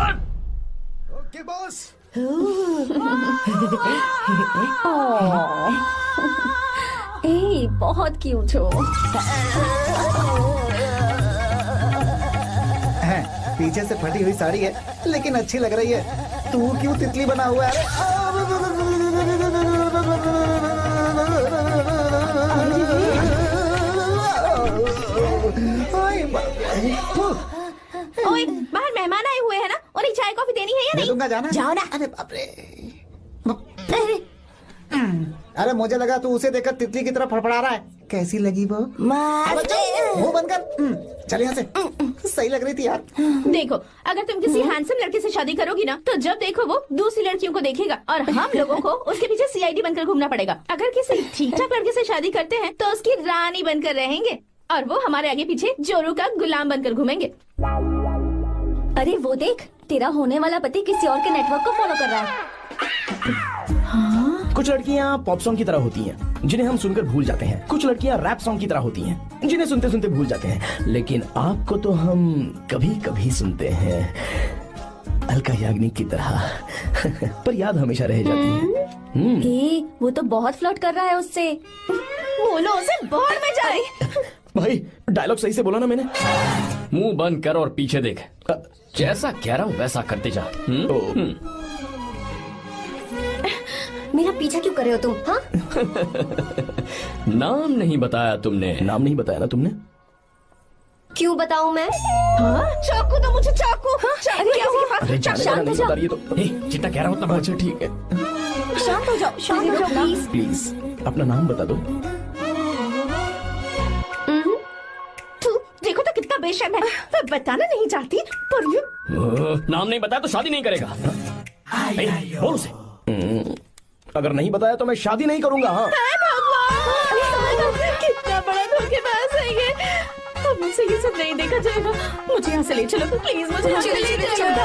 Okay boss. ए, बहुत cute हो। पीछे से फटी हुई साड़ी है लेकिन अच्छी लग रही है। तू क्यों तितली बना हुआ है? ओए, बाहर मेहमान आए हुए हैं ना, उन्हें चाय कॉफी देनी है या नहीं? दूंगा, जाना। जाओ ना। अरे बाप रे। अरे मुझे लगा तू उसे देखकर तितली की तरफ फड़फड़ा रहा है। कैसी लगी वो? मुंह बंद कर। चल यहाँ से। सही लग रही थी यार। देखो, अगर तुम किसी हैंडसम लड़के से शादी करोगी ना, तो जब देखो वो दूसरी लड़कियों को देखेगा और हम लोगों को उसके पीछे सीआईडी बनकर घूमना पड़ेगा। अगर किसी ठीक ठाक लड़के से शादी करते हैं तो उसकी रानी बनकर रहेंगे और वो हमारे आगे पीछे जोरू का गुलाम बनकर घूमेंगे। अरे वो देख, तेरा होने वाला पति किसी और के नेटवर्क को फॉलो कर रहा है। कुछ लड़कियाँ पॉप सॉन्ग की तरह होती हैं, जिन्हें हम सुनकर भूल जाते हैं। कुछ लड़कियाँ रैप सॉन्ग की तरह होती हैं, जिन्हें सुनते सुनते भूल जाते हैं। लेकिन आपको तो हम कभी कभी सुनते हैं, अलका याग्निक की तरह। पर याद हमेशा रह जाती है। ए, वो तो बहुत फ्लर्ट कर रहा है उससे। बोलो उसे बाहर में जाए। भाई डायलॉग सही से बोला ना मैंने? मुंह बंद कर और पीछे देख। जैसा कह रहा हूँ वैसा करते जा। मेरा पीछा क्यों कर रहे हो तुम? हाँ? नाम नहीं बताया तुमने। नाम नहीं बताया ना तुमने? क्यों बताऊं मैं? हाँ? चाकू दो मुझे, चाकू। अरे क्या हुआ? अरे जाने वाला नहीं बता रही है तो। जितना कह रहा हूँ उतना। अच्छा ठीक है, शांत हो जाओ, शांत हो जाओ प्लीज। प्लीज अपना नाम बता दो। देखो तो कितना बेशर्म है। मैं बताना नहीं चाहती पर ये नाम नहीं बताया तो शादी नहीं करेगा। बोल उसे। अगर नहीं बताया तो मैं शादी नहीं करूंगा। हाँ कितना बड़ा धोखेबाज है ये। अब मुझसे ये सब नहीं देखा जाएगा। मुझे यहाँ से ले चलो प्लीज, मुझे यहाँ से ले चलो।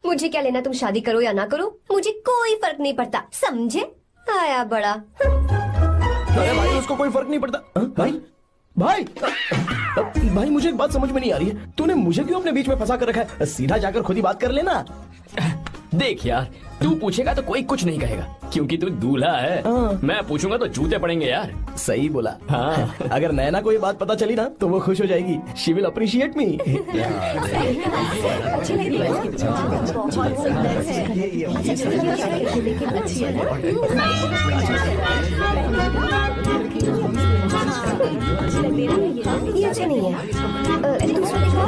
मुझे क्या लेना तुम शादी करो या ना करो, मुझे कोई फर्क नहीं पड़ता, समझे? आया बड़ा। अरे भाई उसको कोई फर्क नहीं पड़ता। भाई भाई भाई मुझे एक बात समझ में नहीं आ रही है, तूने मुझे क्यों अपने बीच में फंसा कर रखा है? सीधा जाकर खुद ही बात कर लेना। देख यार, तू पूछेगा तो कोई कुछ नहीं कहेगा क्योंकि तू दूल्हा है। मैं पूछूंगा तो जूते पड़ेंगे यार। सही बोला। हाँ। अगर नैना को ये बात पता चली ना तो वो खुश हो जाएगी। शी विल अप्रिशिएट मी। ये अच्छे नहीं है। दूसरा देखो।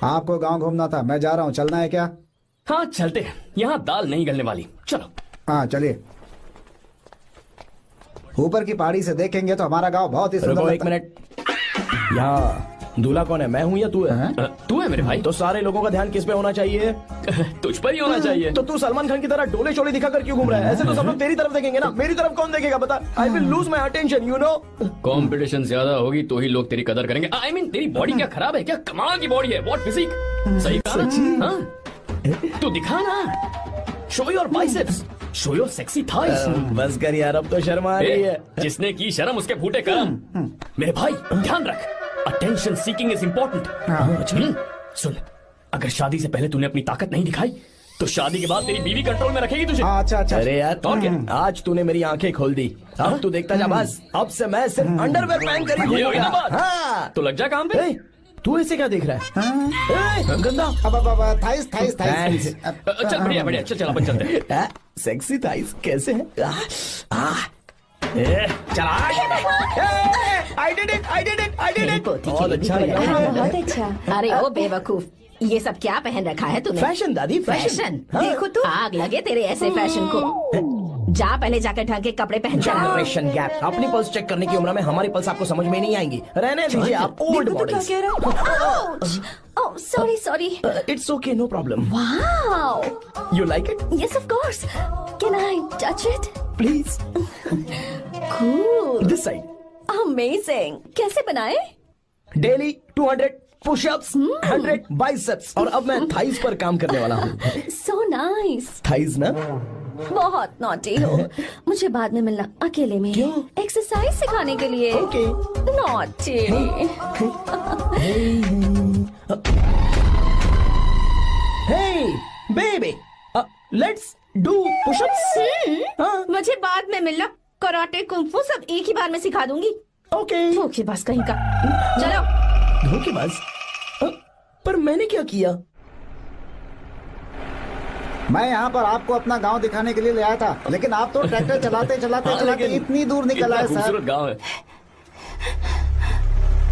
आपको गांव घूमना था, मैं जा रहा हूँ, चलना है क्या? हाँ चलते हैं, यहाँ दाल नहीं गलने वाली। चलो। हाँ चलिए। ऊपर की पहाड़ी से देखेंगे तो हमारा गांव बहुत ही सुंदर लगता है। एक मिनट, यहाँ दूल्हा कौन है, मैं हूँ या तू है? तू है मेरे भाई। तो सारे लोगों का ध्यान किस पे होना चाहिए? तुझ पर ही होना चाहिए। तो तू सलमान खान की तरह डोले शोले दिखाकर क्यों घूम रहा है? ऐसे तो सब लोग तेरी तरफ देखेंगे ना, मेरी तरफ कौन देखेगा बता? I will lose my attention, you know. Competition ज्यादा होगी तो ही लोग तेरी कदर करेंगे। आई मीन तेरी बॉडी क्या खराब है क्या? कमाल की बॉडी है, व्हाट फिजिक। सही कहा। हाँ? तू दिखा ना, show your biceps, show your sexy thighs. बस कर यार, अब तो शर्म आ रही है। जिसने की शर्म उसके फूटे करम। मेरे भाई ध्यान रख, अटेंशन सीकिंग इज इम्पोर्टेंट। सुन, अगर शादी से पहले तूने अपनी ताकत नहीं दिखाई तो शादी के बाद तेरी बीवी कंट्रोल में रखेगी तुझे। अच्छा अच्छा। अरे यार और क्या? आज तूने मेरी आंखें खोल दी। अब तू देखता जा बस, अब से मैं सिर्फ अंडरवेयर पहन कर ही ये हुई ना बात। हाँ। तो लग जा काम पे। तू ऐसे क्या देख रहा है? गंदा। अब थाइस थाइस थाइस। चल बढ़िया बढ़िया, चल अपन चलते हैं। सेक्सी थाइस कैसे है? चला। I did it! बहुत अच्छा। अरे ओ बेवकूफ, ये सब क्या पहन रखा है तूने? फैशन दादी, फैशन? हाँ। देखो तो आग लगे तेरे ऐसे फैशन को। जा पहले जाकर ढंग के कपड़े पहन कर आ। Generation gap. अपनी पल्स चेक करने की उम्र में हमारी पल्स आपको समझ में नहीं आएंगी। रहने दीजिए, आप old bodies. Oh sorry sorry. It's okay, no problem. Wow, you like it? Yes of course, can I touch it? Please. Cool, this side. Amazing. कैसे बनाए? डेली 200 पुशअप्स, 100 बाइसेप्स, और अब मैं थाइज पर काम करने वाला हूँ। So nice. थाइज ना? बहुत नॉटी हो। मुझे बाद में मिलना अकेले में। क्यों? एक्सरसाइज सिखाने के लिए। Okay. Naughty. Hey baby, let's do pushups. मुझे बाद में मिलना। कराटे कुंफू सब एक ही बार में सिखा दूंगी। ओके। धोखेबाज कहीं का। चलो। धोखेबाज? पर मैंने क्या किया? मैं यहाँ पर आपको अपना गांव दिखाने के लिए ले आया था, लेकिन आप तो ट्रैक्टर चलाते चलाते चलाते इतनी दूर निकल आए सर। खूबसूरत गांव है।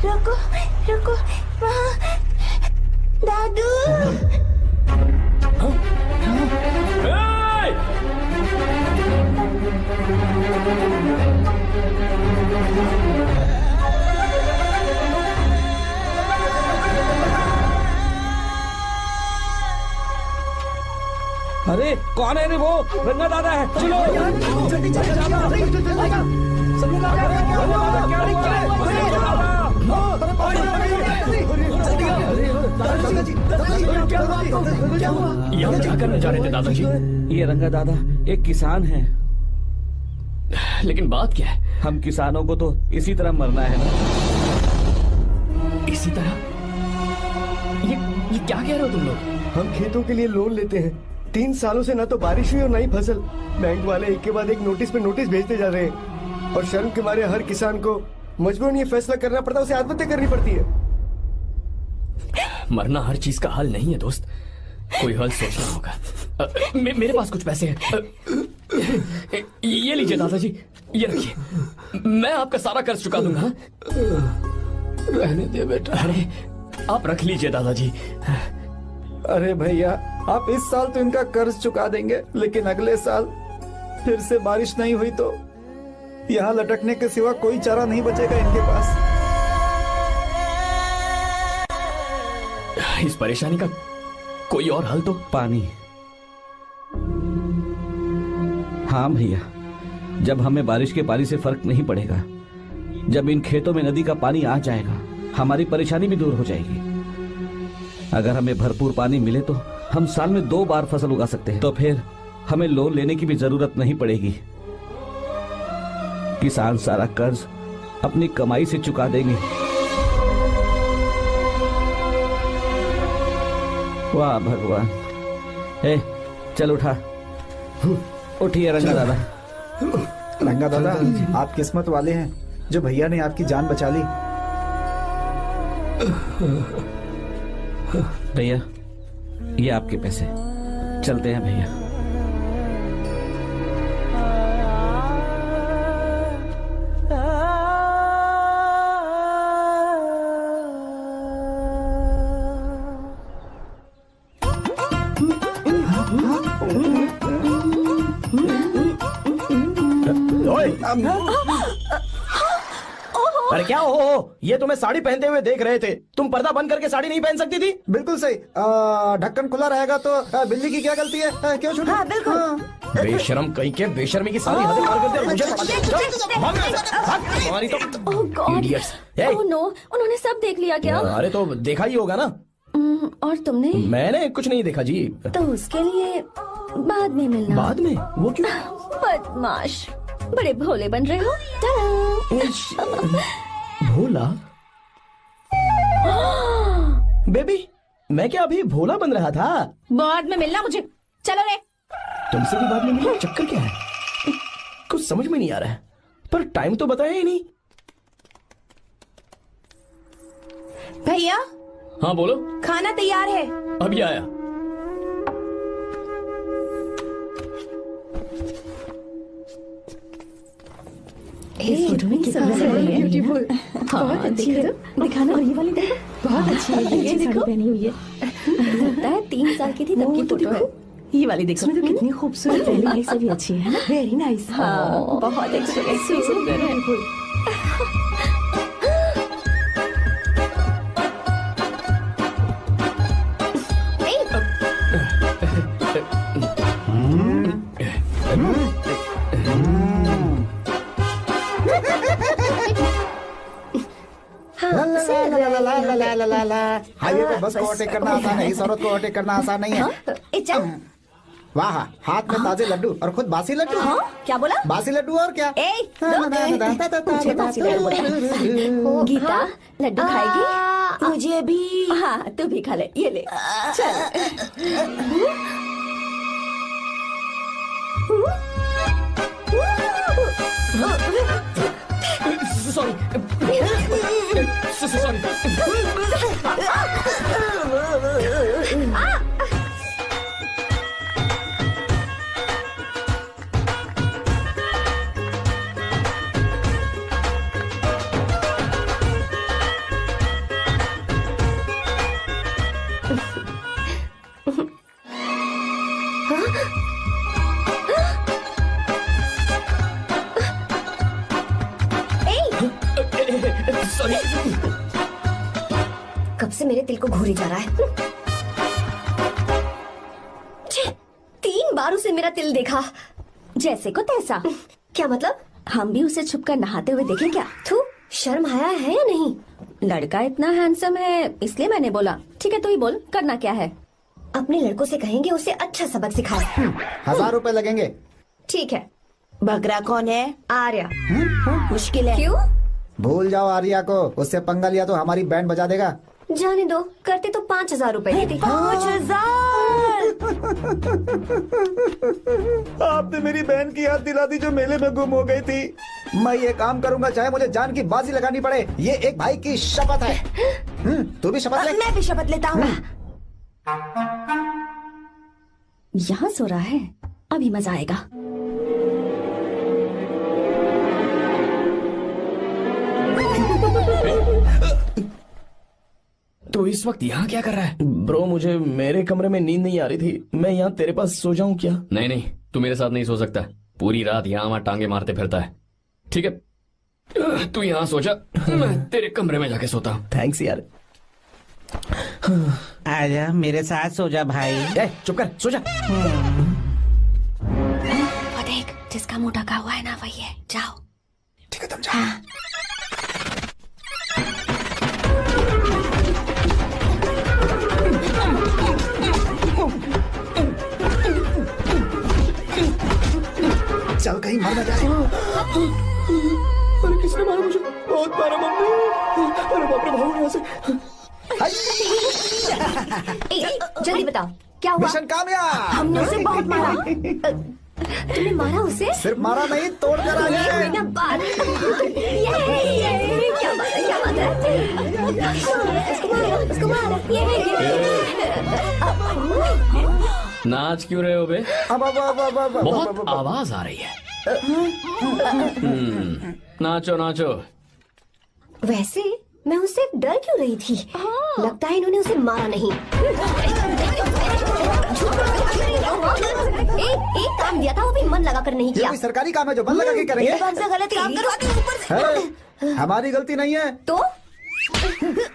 रुको रुको, वहाँ दादू। Hey! अरे कौन है रे वो? रंगा दादा है। चलो जल्दी चले यहाँ क्या करने जा रहे थे दादाजी? ये रंगा दादा एक किसान है। लेकिन बात क्या है? हम किसानों को तो इसी तरह मरना है ना। इसी तरह? ये क्या कह रहे हो तुम लोग? हम खेतों के लिए लोन लेते हैं। 3 सालों से ना तो बारिश हुई और ना ही फसल। बैंक वाले एक के बाद एक नोटिस पे नोटिस भेजते जा रहे हैं, और शर्म के मारे हर किसान को मजबूरन ये फैसला करना पड़ता है, उसे आत्महत्या करनी पड़ती है। मरना हर चीज का हल नहीं है दोस्त, कोई हल सोचना होगा। मेरे पास कुछ पैसे हैं। ये लीजिए दादाजी, ये रखिए, मैं आपका सारा कर्ज चुका दूंगा। रहने दे बेटा। अरे आप रख लीजिए दादाजी। अरे भैया, आप इस साल तो इनका कर्ज चुका देंगे, लेकिन अगले साल फिर से बारिश नहीं हुई तो यहाँ लटकने के सिवा कोई चारा नहीं बचेगा इनके पास। इस परेशानी का कोई और हल तो? पानी। हाँ भैया, जब हमें बारिश के पानी से फर्क नहीं पड़ेगा, जब इन खेतों में नदी का पानी आ जाएगा, हमारी परेशानी भी दूर हो जाएगी। अगर हमें भरपूर पानी मिले तो हम साल में 2 बार फसल उगा सकते हैं। तो फिर हमें लोन लेने की भी जरूरत नहीं पड़ेगी। किसान सारा कर्ज अपनी कमाई से चुका देंगे। वाह भगवान। ए, चल उठा। उठिए रंगा दादा। रंगा दादा, आप किस्मत वाले हैं जो भैया ने आपकी जान बचा ली। भैया, ये आपके पैसे। चलते हैं भैया। अरे क्या हो? ये तुम्हें साड़ी पहनते हुए देख रहे थे। तुम पर्दा बंद करके साड़ी नहीं पहन सकती थी? बिल्कुल सही। ढक्कन खुला रहेगा तो बिल्ली की क्या गलती है? क्यों छूटी? हाँ, बिल्कुल। बेशरम कहीं के, बेशर्मी की सारी हदें पार करते मुझे तुम्हारी तो ओह गॉड। idiots। ओह नो, उन्होंने सब देख लिया क्या? अरे तो देखा ही होगा ना। और तुमने? मैंने कुछ नहीं देखा जी। तो उसके लिए बाद में मिलना। बाद में? वो क्यों? बदमाश, बड़े भोले बन रहे हो। टाटा। भोला? बेबी, मैं क्या अभी भोला बन रहा था? बाद में मिलना मुझे। चलो रे। तुमसे भी बाद में मिलना? चक्कर क्या है? कुछ समझ में नहीं आ रहा है। पर टाइम तो बताया ही नहीं। भैया, हाँ बोलो। खाना तैयार है। अभी आया। ब्यूटीफुल। हाँ, देखो दिखाना। और ये वाली देखो, बहुत अच्छी है। ये साड़ी पहनी हुई है। 3 साल की थी तब की फोटो है। ये वाली देखो तो कितनी खूबसूरत है। वेरी नाइस, अभी अच्छी है ना। Very nice. हाँ, बहुत एक्सप्रेसिव सुंदर है। हाईवे पे बस को ओवरटेक करना आसान है, इस औरत को ओवरटेक करना आसान नहीं है। ए चल। वाह, हाथ में ताजे लड्डू और खुद बासी लड्डू। हाँ, क्या बोला? बासी लड्डू और क्या? मुझे बासी लड्डू बोला। गीता लड्डू खाएगी? मुझे भी। हाँ, तू भी खा ले, ये ले। Sorry sorry. कब से मेरे दिल को घूरी जा रहा है। 3 बार उसे मेरा तिल देखा। जैसे को तैसा। क्या मतलब? हम भी उसे छुपकर नहाते हुए देखें क्या? तू शर्म आया है या नहीं? लड़का इतना हैंडसम है इसलिए मैंने बोला। ठीक है, तू ही बोल, करना क्या है? अपने लड़कों से कहेंगे उसे अच्छा सबक सिखाए। 1000 रुपए लगेंगे। ठीक है। बकरा कौन है? आर्या। मुश्किल है। क्यों? भूल जाओ आर्या को, उससे पंगा लिया तो हमारी बैंड बजा देगा। जाने दो, करते तो 5000 रुपए देते। 5000। आपने मेरी बहन की याद दिला दी जो मेले में गुम हो गई थी। मैं ये काम करूंगा चाहे मुझे जान की बाजी लगानी पड़े। ये एक भाई की शपथ है। तू भी शपथ ले। मैं भी शपथ लेता हूँ। यहाँ सो रहा है, अभी मजा आएगा। तो इस वक्त यहाँ क्या कर रहा है? ब्रो, मुझे मेरे कमरे में नींद नहीं आ रही थी। मैं यहाँ तेरे पास सो जाऊं क्या? नहीं नहीं, तू मेरे साथ नहीं सो सकता। पूरी रात यहाँ वहाँ टांगे मारते फिरता है। ठीक है, तू यहाँ सो जा, मैं तेरे कमरे में जाके सोता हूँ। थैंक्स यार। आजा मेरे साथ सो जा भाई। चुप कर, सो जा। वो देख, जिसका मुंह ढका हुआ है ना वही है। जाओ। ठीक है, तुम जाओ। चल कहीं मर न जाए। अरे किसने मारा मुझे? बहुत मारा मम्मी। अरे बाप रे, भागो यहाँ से। जल्दी बताओ क्या हुआ? मिशन कामयाब। हमने उसे बहुत मारा। तुमने मारा उसे? सिर्फ मारा नहीं, तोड़ कर आ ये गए। कोई ना बात। ये क्या बात है? क्या बात है? उसको मारो। नाच क्यों रहे हो बे? बहुत आवाज आ रही है। नाचो नाचो। वैसे मैं उससे डर क्यों रही थी? लगता है इन्होंने उसे मारा नहीं। एक काम दिया था वो भी मन लगाकर नहीं ये किया। कोई सरकारी काम है जो बंद लगा के करेंगे? कौन सा गलत काम करो? है, हमारी गलती नहीं है, तो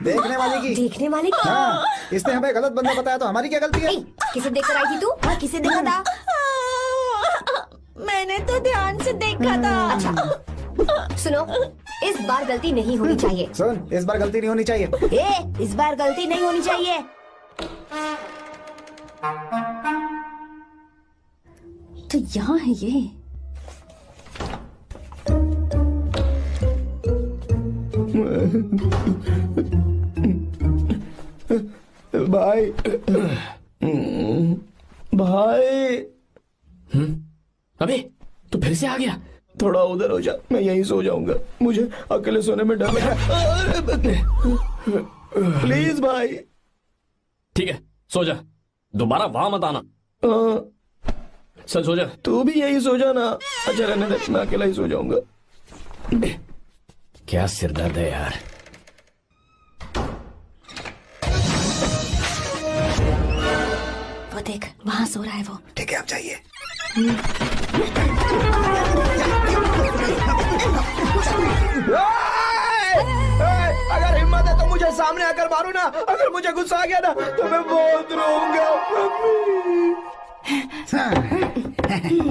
देखने वाले की। देखने वाले की? हाँ, इसने हमें गलत बंदा बताया तो हमारी क्या गलती है? किसे देखकर आई थी तू? किसे देखा था? मैंने तो ध्यान से देखा था। अच्छा सुनो, इस बार गलती नहीं होनी चाहिए। सुन, इस बार गलती नहीं होनी चाहिए। इस बार गलती नहीं होनी चाहिए। तो यहाँ है ये। भाई भाई। अबे तू फिर से आ गया? थोड़ा उधर हो जा, मैं यहीं सो जाऊंगा। मुझे अकेले सोने में डर लग रहा है। प्लीज भाई। ठीक है, सो जा, दोबारा वहां मत आना। चल सो जा। तू भी यही सो जा ना। अच्छा रहने दे, मैं अकेला ही सो जाऊंगा। क्या सिरदर्द है यार। देख वहाँ सो रहा है वो। ठीक है, आप जाइए। अगर हिम्मत है तो मुझे सामने आकर मारो ना। अगर मुझे गुस्सा आ गया ना तो मैं बहुत रोऊंगा।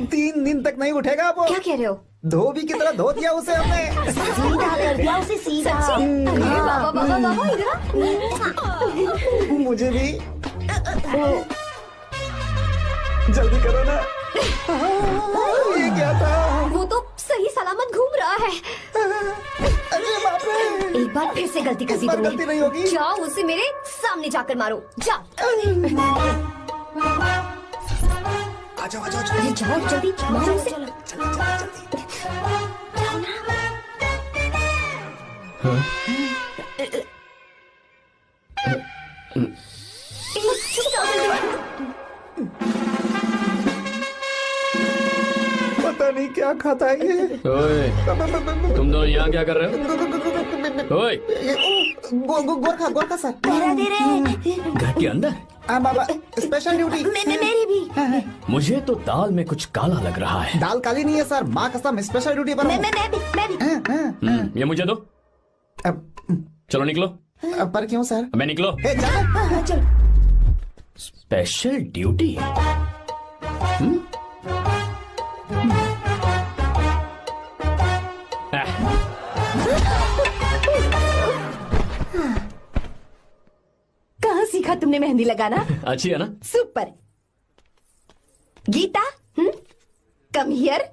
3 दिन तक नहीं उठेगा वो। क्या कह रहे हो? धोबी की तरह धो दिया उसे हमने। सीधा कर दिया उसे, सीधा। अरे बाबा बाबा बाबा, इधर मुझे भी जल्दी करो ना। ये क्या था? वो तो सही सलामत घूम रहा है। अरे बाप रे! एक बार फिर से गलती कर दी इस बार गलती नहीं होगी। तुमने। जाओ उसे मेरे सामने जाकर मारो, जाओ। आ जाओ, आ जाओ, अरे जाओ जल्दी मारो उसे। पता नहीं क्या खाता है ये। ओए, तुम दोनों यहाँ क्या कर रहे हो? ओए, गोरखा सर। घर के अंदर? बाबा, स्पेशल ड्यूटी। मेरी भी। मुझे तो दाल में कुछ काला लग रहा है। दाल काली नहीं है सर, माँ कसम स्पेशल ड्यूटी पर हूँ। मैं भी। ये मुझे दो। चलो निकलो। पर क्यों सर? मैं निकलो। ए, जाओ। चल। Special duty? कहाँ सीखा तुमने मेहंदी लगाना? अच्छी है ना? सुपर। Geeta, come here.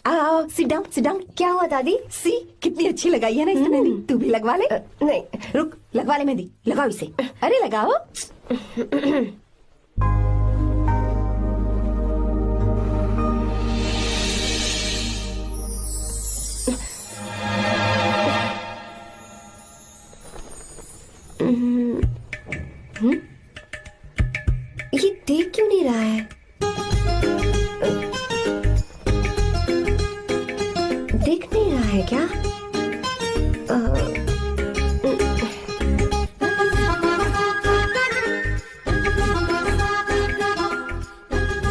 आओ, सिट डाउन, सिट डाउन। क्या हुआ दादी? सी कितनी अच्छी लगाई है ना इसने मेहंदी। तू भी लगवा ले। नहीं, रुक, लगवा ले मेहंदी। लगाओ इसे। अरे लगाओ। ये देख क्यों नहीं रहा है? देख नहीं रहा है क्या?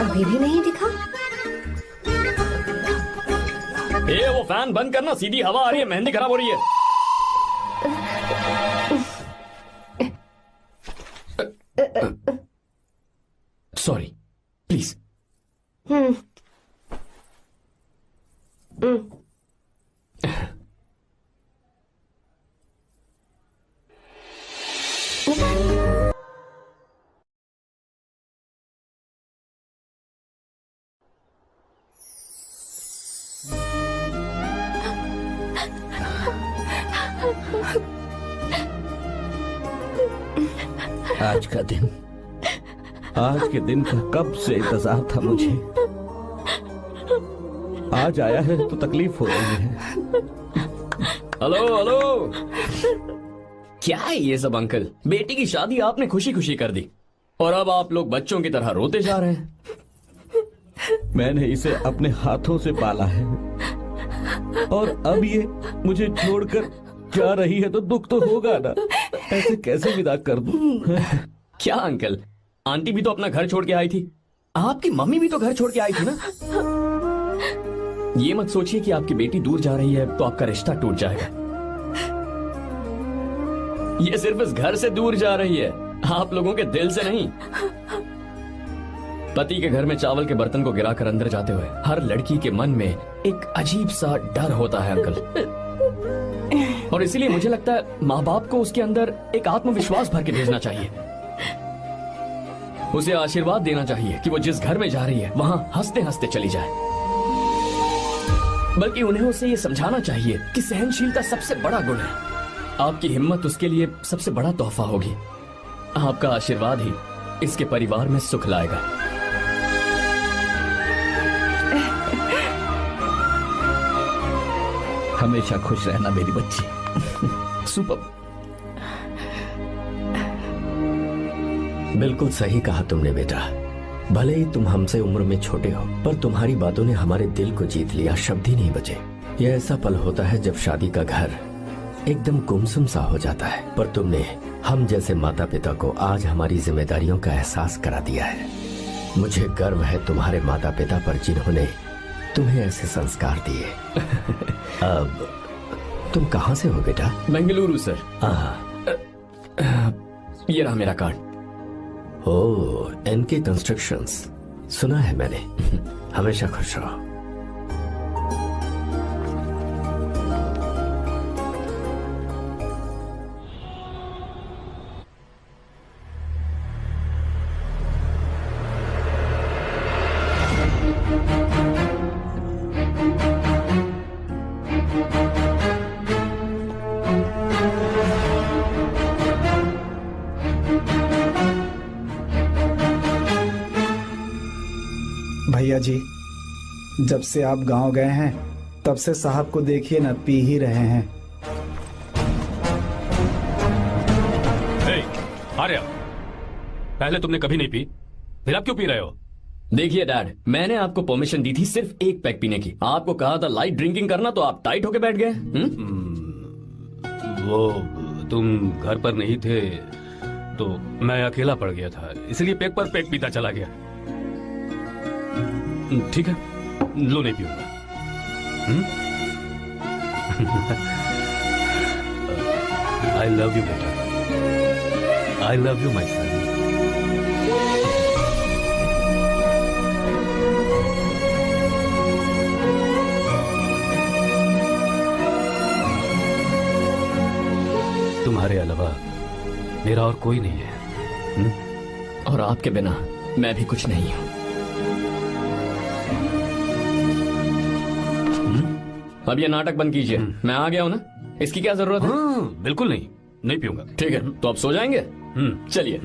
अभी भी नहीं दिखा। वो फैन बंद करना, सीधी हवा आ रही है, मेहंदी खराब हो रही है। Sorry, please. आज के दिन का कब से इंतजार था मुझे। आज आया है तो तकलीफ हो रही है। हेलो हेलो, क्या है ये सब अंकल? बेटी की शादी आपने खुशी खुशी कर दी और अब आप लोग बच्चों की तरह रोते जा रहे हैं। मैंने इसे अपने हाथों से पाला है और अब ये मुझे छोड़कर जा रही है तो दुख तो होगा ना। ऐसे कैसे विदा कर दूं? क्या अंकल, आंटी भी तो अपना घर छोड़ के आई थी, आपकी मम्मी भी तो घर छोड़ के आई थी ना। ये मत सोचिए कि आपकी बेटी दूर जा रही है तो आपका रिश्ता टूट जाएगा। ये सिर्फ इस घर से दूर जा रही है, आप लोगों के दिल से नहीं। पति के घर में चावल के बर्तन को गिराकर अंदर जाते हुए हर लड़की के मन में एक अजीब सा डर होता है अंकल, और इसीलिए मुझे लगता है माँ बाप को उसके अंदर एक आत्मविश्वास भर के भेजना चाहिए। उसे आशीर्वाद देना चाहिए कि वो जिस घर में जा रही है वहां हंसते हंसते चली जाए। बल्कि उन्हें उसे ये समझाना चाहिए कि सहनशीलता सबसे बड़ा गुण है। आपकी हिम्मत उसके लिए सबसे बड़ा तोहफा होगी। आपका आशीर्वाद ही इसके परिवार में सुख लाएगा। हमेशा खुश रहना मेरी बच्ची। सुपर। बिल्कुल सही कहा तुमने बेटा। भले ही तुम हमसे उम्र में छोटे हो, पर तुम्हारी बातों ने हमारे दिल को जीत लिया, शब्द ही नहीं बचे। यह ऐसा पल होता है जब शादी का घर एकदम गुमसुम सा हो जाता है, पर तुमने हम जैसे माता पिता को आज हमारी जिम्मेदारियों का एहसास करा दिया है। मुझे गर्व है तुम्हारे माता पिता पर जिन्होंने तुम्हें ऐसे संस्कार दिए। अब तुम कहाँ से हो बेटा? बेंगलुरु सर। ये रहा मेरा कार्ड। ओह, एनके कंस्ट्रक्शंस, सुना है मैंने। हमेशा खुश रहो। भैया जी, जब से आप गांव गए हैं तब से साहब को देखिए ना, पी ही रहे हैं। आर्या, पहले तुमने कभी नहीं पी, फिर आप क्यों पी रहे हो? देखिए डैड, मैंने आपको परमिशन दी थी सिर्फ एक पैक पीने की। आपको कहा था लाइट ड्रिंकिंग करना, तो आप टाइट होके बैठ गए। वो तुम घर पर नहीं थे तो मैं अकेला पड़ गया था, इसलिए पैक पर पैक पीता चला गया। ठीक है, लो नहीं पीऊंगा। आई लव यू बेटा, आई लव यू माई सन। तुम्हारे अलावा मेरा और कोई नहीं है। और आपके बिना मैं भी कुछ नहीं हूं। अब ये नाटक बंद कीजिए, मैं आ गया हूं ना, इसकी क्या जरूरत है? बिल्कुल नहीं, नहीं पीऊंगा। ठीक है, तो आप सो जाएंगे? चलिए।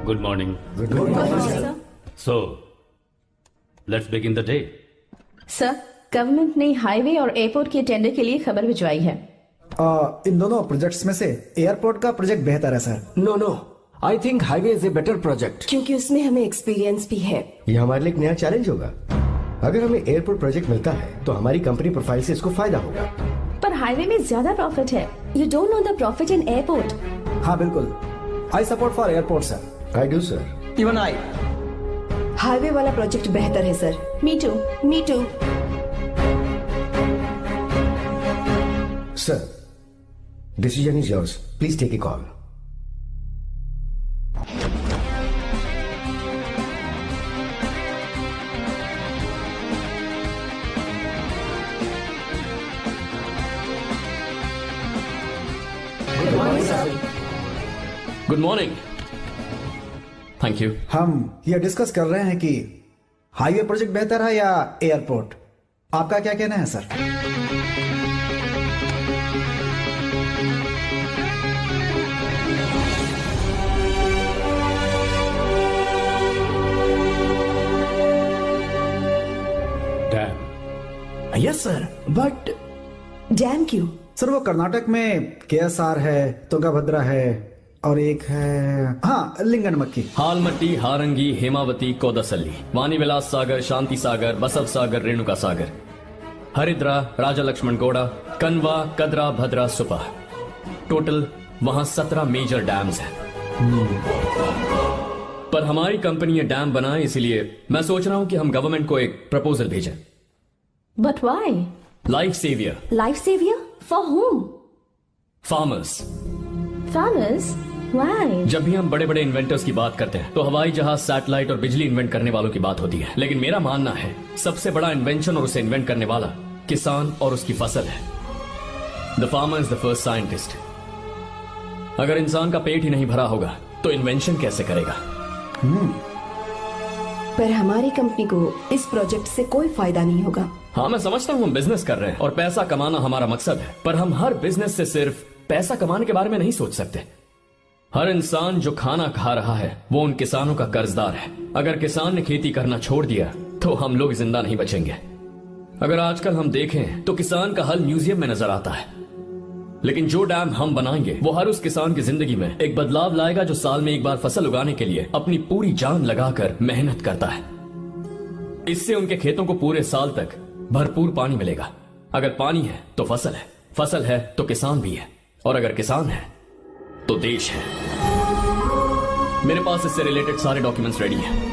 Good morning. Good morning, sir. So, let's begin the day. Sir, government ने हाईवे और एयरपोर्ट के टेंडर के लिए खबर भिजवाई है। इन दोनों प्रोजेक्ट्स में से एयरपोर्ट का प्रोजेक्ट बेहतर है sir. No, I think highway is a better project. क्योंकि उसमें हमें एक्सपीरियंस भी है। ये हमारे लिए एक नया चैलेंज होगा। अगर हमें एयरपोर्ट प्रोजेक्ट मिलता है तो हमारी कंपनी प्रोफाइल से इसको फायदा होगा। पर हाईवे में ज्यादा प्रॉफिट है। You don't know the profit in airport. हाँ बिल्कुल, I support for airport sir. I do sir. Even I. Highway वाला प्रोजेक्ट बेहतर है sir. Me too. Me too. Sir, decision is yours, please take a call. Good morning. Thank you. हम ये discuss कर रहे हैं कि हाईवे प्रोजेक्ट बेहतर है या एयरपोर्ट। आपका क्या कहना है sir? Dam. Yes sir, but dam क्यों? सर वो कर्नाटक में KSR है, तुंगाभद्रा है और एक है हाँ लिंगनमक्की। हालमट्टी, हारंगी, हेमावती, कोदसल्ली, वानी विलास सागर, शांति सागर, बसव सागर, रेणुका सागर, हरिद्रा, राजा लक्ष्मण गौड़ा, कनवा, कदरा, भद्रा, सुपा। टोटल वहां 17 मेजर डैम्स हैं। पर हमारी कंपनी ये डैम बनाए, इसलिए मैं सोच रहा हूं कि हम गवर्नमेंट को एक प्रपोजल भेजें। But why? Life saviour. Life saviour for home? Farmers. Farmers? Why? जब भी हम बड़े बड़े इन्वेंटर्स की बात करते हैं तो हवाई जहाज, सैटेलाइट और बिजली इन्वेंट करने वालों की बात होती है, लेकिन मेरा मानना है सबसे बड़ा इन्वेंशन और उसे इन्वेंट करने वाला किसान और उसकी फसल है। The farmer is the first scientist. अगर इंसान का पेट ही नहीं भरा होगा तो इन्वेंशन कैसे करेगा? पर हमारी कंपनी को इस प्रोजेक्ट से कोई फायदा नहीं होगा। हाँ मैं समझता हूँ हम बिजनेस कर रहे हैं और पैसा कमाना हमारा मकसद है, पर हम हर बिजनेस से सिर्फ पैसा कमाने के बारे में नहीं सोच सकते। हर इंसान जो खाना खा रहा है वो उन किसानों का कर्जदार है। अगर किसान ने खेती करना छोड़ दिया तो हम लोग जिंदा नहीं बचेंगे। अगर आजकल हम देखें तो किसान का हल म्यूजियम में नजर आता है, लेकिन जो डैम हम बनाएंगे वो हर उस किसान की जिंदगी में एक बदलाव लाएगा जो साल में एक बार फसल उगाने के लिए अपनी पूरी जान लगाकर मेहनत करता है। इससे उनके खेतों को पूरे साल तक भरपूर पानी मिलेगा। अगर पानी है तो फसल है तो किसान भी है, और अगर किसान है तो देश है। मेरे पास इससे रिलेटेड सारे डॉक्यूमेंट्स रेडी हैं।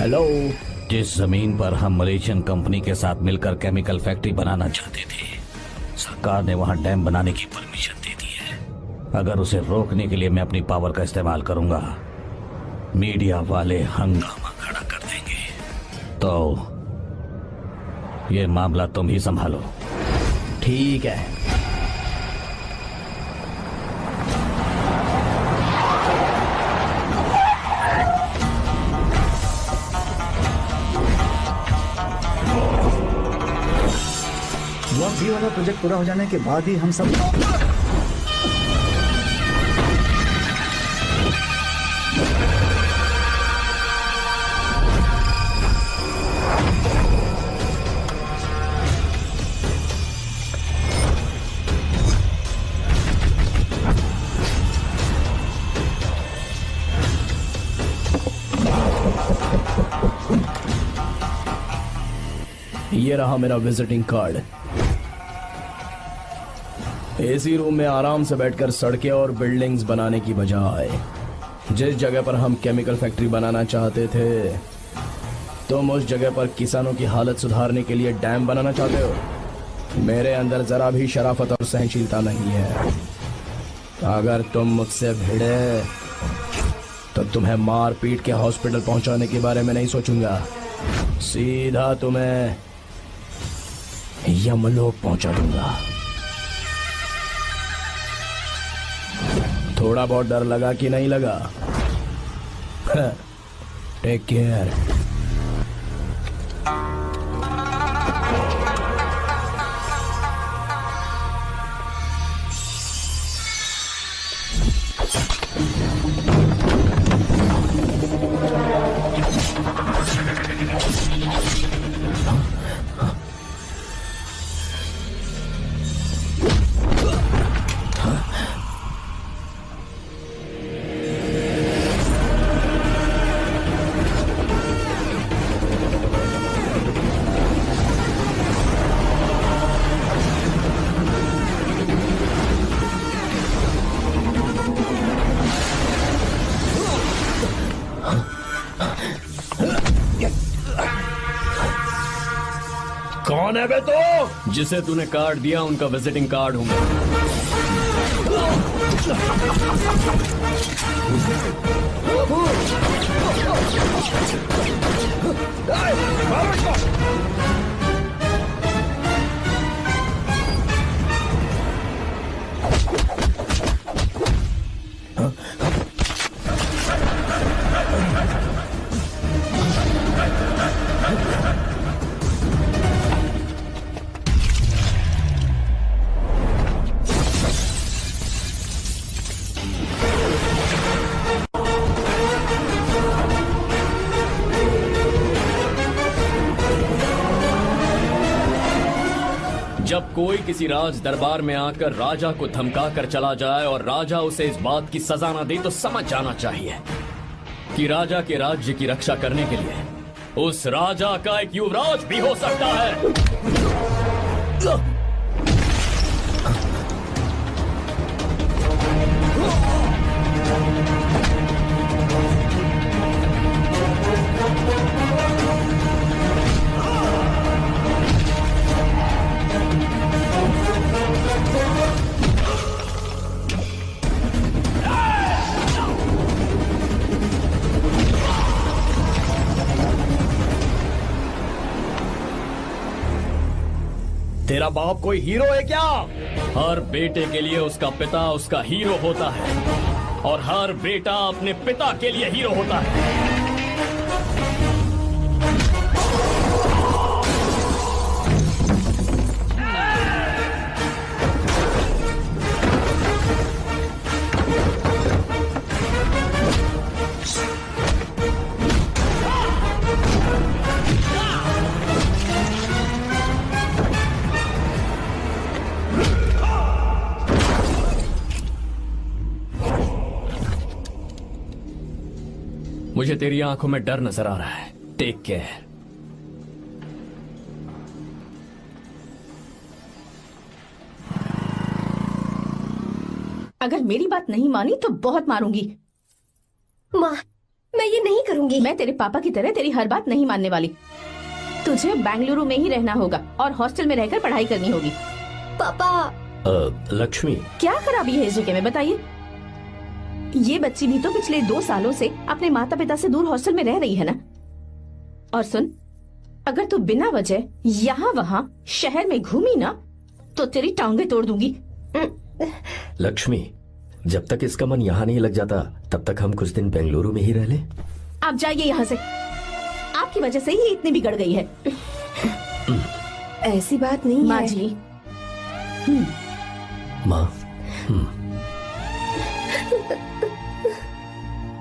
हेलो। जिस जमीन पर हम मलेशियन कंपनी के साथ मिलकर केमिकल फैक्ट्री बनाना चाहते थे, सरकार ने वहां डैम बनाने की परमिशन दे दी है। अगर उसे रोकने के लिए मैं अपनी पावर का इस्तेमाल करूंगा, मीडिया वाले हंगामा खड़ा कर देंगे। तो ये मामला तुम ही संभालो। ठीक है। ये वाला प्रोजेक्ट पूरा हो जाने के बाद ही हम सब ये रहा मेरा विजिटिंग कार्ड। एसी रूम में आराम से बैठकर सड़कें और बिल्डिंग्स बनाने की बजाय जिस जगह पर हम केमिकल फैक्ट्री बनाना चाहते थे, तुम उस जगह पर किसानों की हालत सुधारने के लिए डैम बनाना चाहते हो। मेरे अंदर जरा भी शराफत और सहनशीलता नहीं है। अगर तुम मुझसे भिड़े तो तुम्हें मार पीट के हॉस्पिटल पहुंचाने के बारे में नहीं सोचूंगा, सीधा तुम्हें यमलोक पहुंचा दूंगा। थोड़ा बहुत डर लगा कि नहीं लगा? Take care. कौन है बे तो? जिसे तूने कार्ड दिया उनका विजिटिंग कार्ड हूं मैं। जब कोई किसी राज दरबार में आकर राजा को धमका कर चला जाए और राजा उसे इस बात की सजा न दे, तो समझ जाना चाहिए कि राजा के राज्य की रक्षा करने के लिए उस राजा का एक युवराज भी हो सकता है। मेरा बाप कोई हीरो है क्या? हर बेटे के लिए उसका पिता उसका हीरो होता है और हर बेटा अपने पिता के लिए हीरो होता है। मुझे तेरी आंखों में डर नजर आ रहा है। Take care. अगर मेरी बात नहीं मानी तो बहुत मारूंगी। माँ, मैं ये नहीं करूंगी। मैं तेरे पापा की तरह तेरी हर बात नहीं मानने वाली। तुझे बेंगलुरु में ही रहना होगा और हॉस्टल में रहकर पढ़ाई करनी होगी। पापा। लक्ष्मी, क्या खराबी है इस जगह में, बताइए? ये बच्ची भी तो पिछले 2 सालों से अपने माता पिता से दूर हॉस्टल में रह रही है ना। और सुन, अगर तू बिना वजह यहाँ वहाँ शहर में घूमी ना तो तेरी टांगे तोड़ दूंगी। लक्ष्मी, जब तक इसका मन यहाँ नहीं लग जाता तब तक हम कुछ दिन बेंगलुरु में ही रह लें। आप जाइए यहाँ से। आपकी वजह से ही इतनी बिगड़ गई है। ऐसी बात नहीं माँ है। जी। माँ,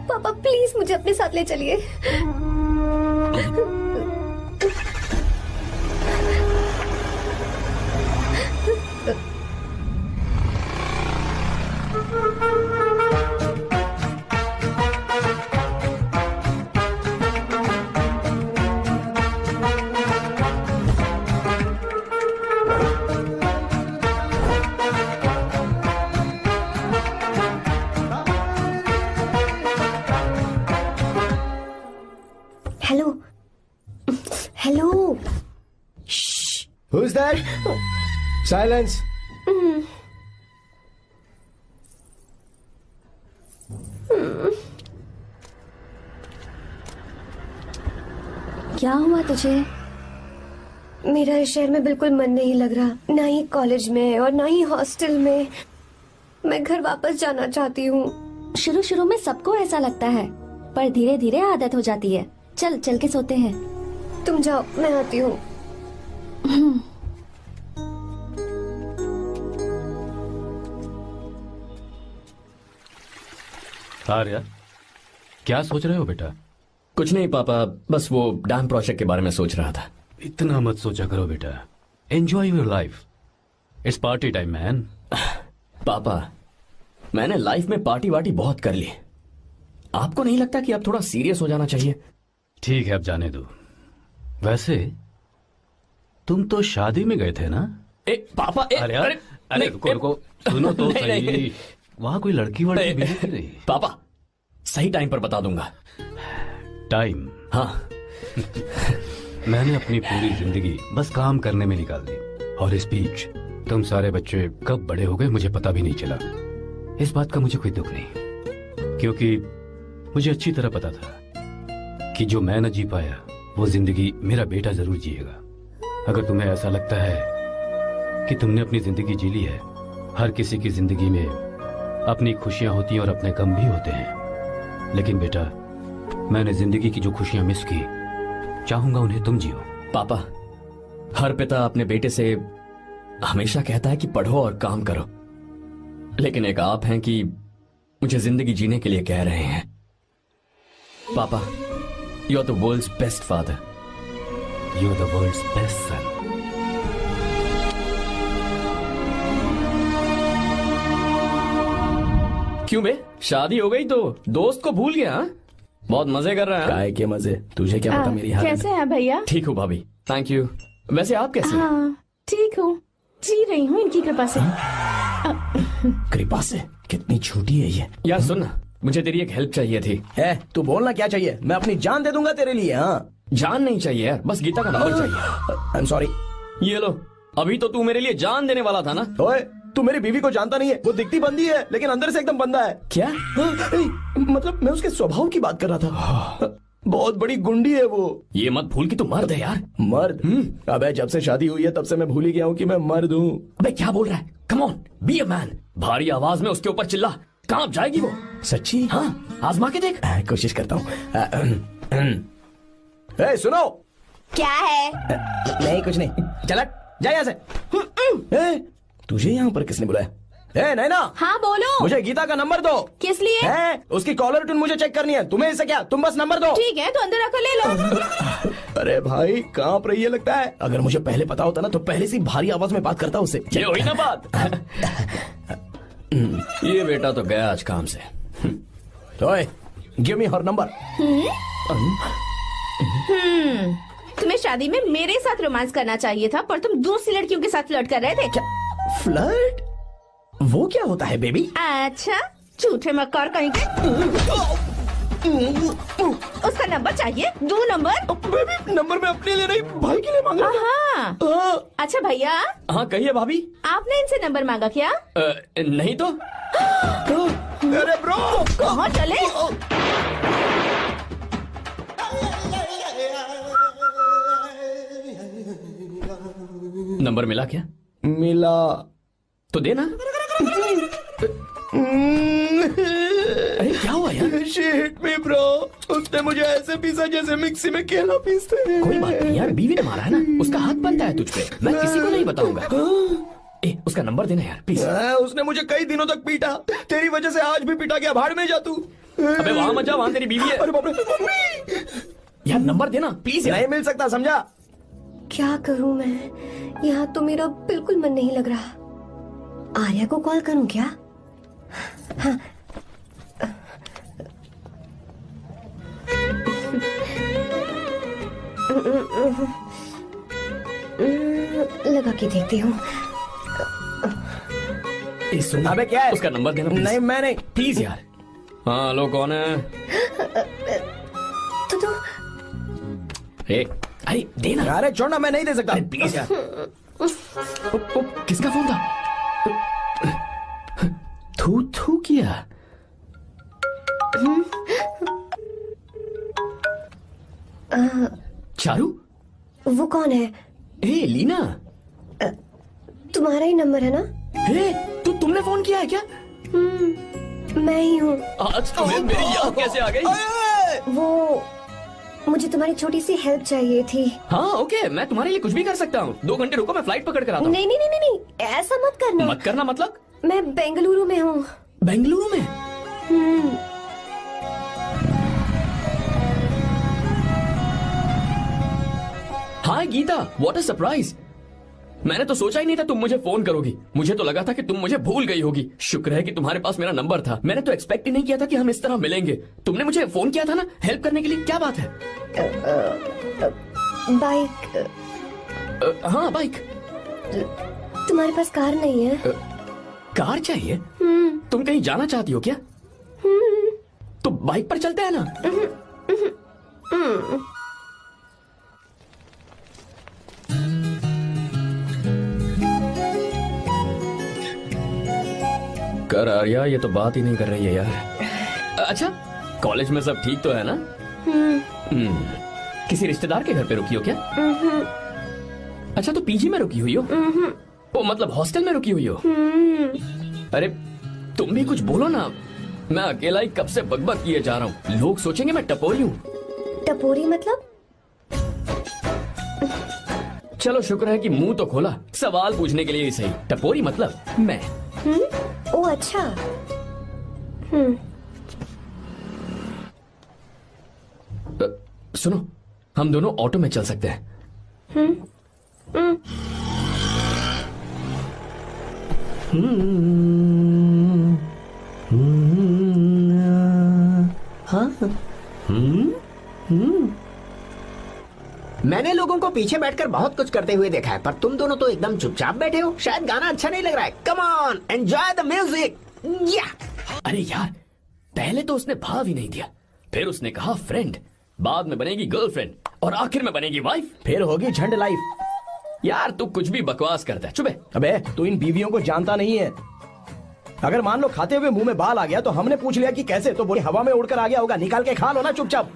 पापा प्लीज मुझे अपने साथ ले चलिए। Hello hello. Who's that? Silence. क्या हुआ तुझे? मेरा इस शहर में बिल्कुल मन नहीं लग रहा, ना ही कॉलेज में और ना ही हॉस्टल में। मैं घर वापस जाना चाहती हूँ। शुरू शुरू में सबको ऐसा लगता है, पर धीरे धीरे आदत हो जाती है। चल चल के सोते हैं। तुम जाओ, मैं आती हूँ। आर्या, क्या सोच रहे हो बेटा? कुछ नहीं पापा, बस वो डैम प्रोजेक्ट के बारे में सोच रहा था। इतना मत सोचा करो बेटा। Enjoy your life. It's party time man. पापा, मैंने लाइफ में पार्टी वार्टी बहुत कर ली। आपको नहीं लगता कि अब थोड़ा सीरियस हो जाना चाहिए? ठीक है, अब जाने दो। वैसे तुम तो शादी में गए थे ना? पापा, अरे रुको रुको, सुनो तो सही। वहां कोई लड़की वड़की मिली थी नहीं? पापा, सही टाइम पर बता दूंगा। टाइम? हाँ। मैंने अपनी पूरी जिंदगी बस काम करने में निकाल दी, और इस बीच तुम सारे बच्चे कब बड़े हो गए मुझे पता भी नहीं चला। इस बात का मुझे कोई दुख नहीं, क्योंकि मुझे अच्छी तरह पता था कि जो मैं न जी पाया वो जिंदगी मेरा बेटा जरूर जिएगा। अगर तुम्हें ऐसा लगता है कि तुमने अपनी जिंदगी जी ली है, हर किसी की जिंदगी में अपनी खुशियां होती हैं और अपने गम भी होते हैं, लेकिन बेटा मैंने जिंदगी की जो खुशियां मिस की, चाहूंगा उन्हें तुम जियो। पापा, हर पिता अपने बेटे से हमेशा कहता है कि पढ़ो और काम करो, लेकिन एक आप हैं कि मुझे जिंदगी जीने के लिए कह रहे हैं। पापा, you are the world's best father. You are the world's best son. क्यों बे, शादी हो गई तो दोस्त को भूल गया? बहुत मजे कर रहा है। काय के मजे, तुझे क्या पता मेरी हालत। कैसे हैं भैया? ठीक हूँ भाभी, थैंक यू। वैसे आप कैसे हैं? हाँ ठीक हूँ, जी रही हूँ इनकी कृपा से। कृपा से? कितनी झूठी है ये। यार सुन ना, मुझे तेरी एक हेल्प चाहिए थी। है, तू बोलना क्या चाहिए? मैं अपनी जान दे दूंगा तेरे लिए। हाँ, जान नहीं चाहिए यार, बस गीता का नंबर चाहिए। I am sorry. ये लो, अभी तो तू मेरे लिए जान देने वाला था ना। ओए, तू मेरी बीवी को जानता नहीं है। वो दिखती बंदी है लेकिन अंदर से एकदम बंदा है। क्या? मतलब मैं उसके स्वभाव की बात कर रहा था। बहुत बड़ी गुंडी है वो। ये मत भूल कि तू मर्द है यार। मर्द? अबे जब से शादी हुई है तब से मैं भूल ही गया हूँ कि मैं मर्द हूँ। अबे क्या बोल रहा है? Come on, be a man. भारी आवाज में उसके ऊपर चिल्ला, कांप जाएगी वो। सच्ची? हाँ, आजमा के देख। कोशिश करता हूँ। सुनो। क्या है? नहीं कुछ नहीं, चल जा यहाँ से। तुझे यहाँ पर किसने बुलाया? नैना। हाँ बोलो। मुझे गीता का नंबर दो। किस लिए? उसकी कॉलर ट्यून मुझे चेक करनी है। तुम्हें इससे क्या, तुम बस नंबर दो। ठीक है तो अंदर आकर ले लो। अरे भाई कांप रही है लगता है। अगर मुझे पहले पता होता ना तो पहले से भारी आवाज में बात करता उससे। ये हुई ना बात। ये बेटा तो गया आज काम से। गिव मी हर नंबर। तुम्हें शादी में मेरे साथ रोमांस करना चाहिए था, पर तुम दूसरी लड़कियों के साथ फ्लर्ट कर रहे थे। क्या फ्लर्ट? वो क्या होता है बेबी? अच्छा, झूठे मक्कार कहीं के। उसका नंबर चाहिए? दो नंबर। बेबी नंबर मैं अपने लिए नहीं भाई के लिए मांग रहा था। हाँ। अच्छा भैया। हाँ कहिए भाभी। आपने इनसे नंबर मांगा क्या? नहीं तो। अरे ब्रो कहाँ चले? नंबर मिला क्या? मिला तो देना। अरे क्या हुआ यार? शिट मी ब्रो, उसने मुझे ऐसे पीसा जैसे मिक्सी में केला पीसते हैं। कोई बात नहीं यार, बीवी ने मारा है ना, उसका हाथ बनता है तुझ पे। मैं किसी को नहीं बताऊंगा। उसका नंबर देना यार प्लीज। उसने मुझे कई दिनों तक पीटा, तेरी वजह से आज भी पीटा गया। भाड़ में जा तू। अबे वहां मत जा, वहां तेरी बीवी है। अरे बाप रे। यार नंबर देना प्लीज। नहीं मिल सकता, समझा? क्या करूं मैं? यहाँ तो मेरा बिल्कुल मन नहीं लग रहा। आर्या को कॉल करूं क्या? हाँ। लगा के देखती हूँ। अबे क्या है? उसका नंबर देना। नहीं मैं नहीं, प्लीज यार। हाँ हेलो, कौन है? तो अरे देना। अरे छोड़ना, मैं नहीं दे सकता। प्लीज यार। किसका फोन था? थू थू किया। चारू? वो कौन है? लीना। तुम्हारा ही नंबर है ना? तुमने फोन किया है क्या? मैं ही हूँ। आज तुम्हें मेरी याद कैसे आ गई? वो मुझे तुम्हारी छोटी सी हेल्प चाहिए थी। हाँ ओके, मैं तुम्हारे लिए कुछ भी कर सकता हूँ। 2 घंटे रुको, मैं फ्लाइट पकड़ कर आता हूँ। नहीं नहीं नहीं नहीं, ऐसा मत करना। मत करना मतलब? मैं बेंगलुरु में हूँ। बेंगलुरु में? हाय गीता, व्हाट अ सरप्राइज। मैंने तो सोचा ही नहीं था तुम मुझे फोन करोगी। मुझे तो लगा था कि तुम मुझे भूल गई होगी। शुक्र है कि तुम्हारे पास मेरा नंबर था। मैंने तो एक्सपेक्ट ही नहीं किया था कि हम इस तरह मिलेंगे। तुमने मुझे फोन किया था ना हेल्प करने के लिए, क्या बात है? बाइक। हाँ बाइक। तुम्हारे पास कार नहीं है? कार चाहिए? तुम कहीं जाना चाहती हो क्या? तो बाइक पर चलते हैं ना। कर आर्या, ये तो बात ही नहीं कर रही है यार। अच्छा कॉलेज में सब ठीक तो है ना? किसी रिश्तेदार के घर पे रुकी हो क्या? अच्छा तो पीजी में रुकी हुई हो? ओ मतलब हॉस्टल में रुकी हुई हो? अरे तुम भी कुछ बोलो ना। मैं अकेला ही कब से बकबक किए जा रहा हूँ। लोग सोचेंगे मैं टपोरी हूँ। टपोरी मतलब? चलो शुक्र है कि मुंह तो खोला, सवाल पूछने के लिए ही सही। टपोरी मतलब मैं। ओ अच्छा। सुनो, हम दोनों ऑटो में चल सकते हैं। मैंने लोगों को पीछे बैठकर बहुत कुछ करते हुए देखा है, पर तुम दोनों तो एकदम चुपचाप बैठे हो। शायद गाना अच्छा नहीं लग रहा है। Come on, enjoy the music. अरे यार, पहले तो उसने भाव ही नहीं दिया, फिर उसने कहा फ्रेंड, बाद में बनेगी गर्लफ्रेंड और आखिर में बनेगी वाइफ, फिर होगी झंड लाइफ। यार तू कुछ भी बकवास करता है। चुप है। अबे तू इन बीवियों को जानता नहीं है। अगर मान लो खाते हुए मुंह में बाल आ गया तो हमने पूछ लिया कि कैसे, तो बोले हवा में उड़कर आ गया होगा। निकाल के खा लो ना चुपचाप।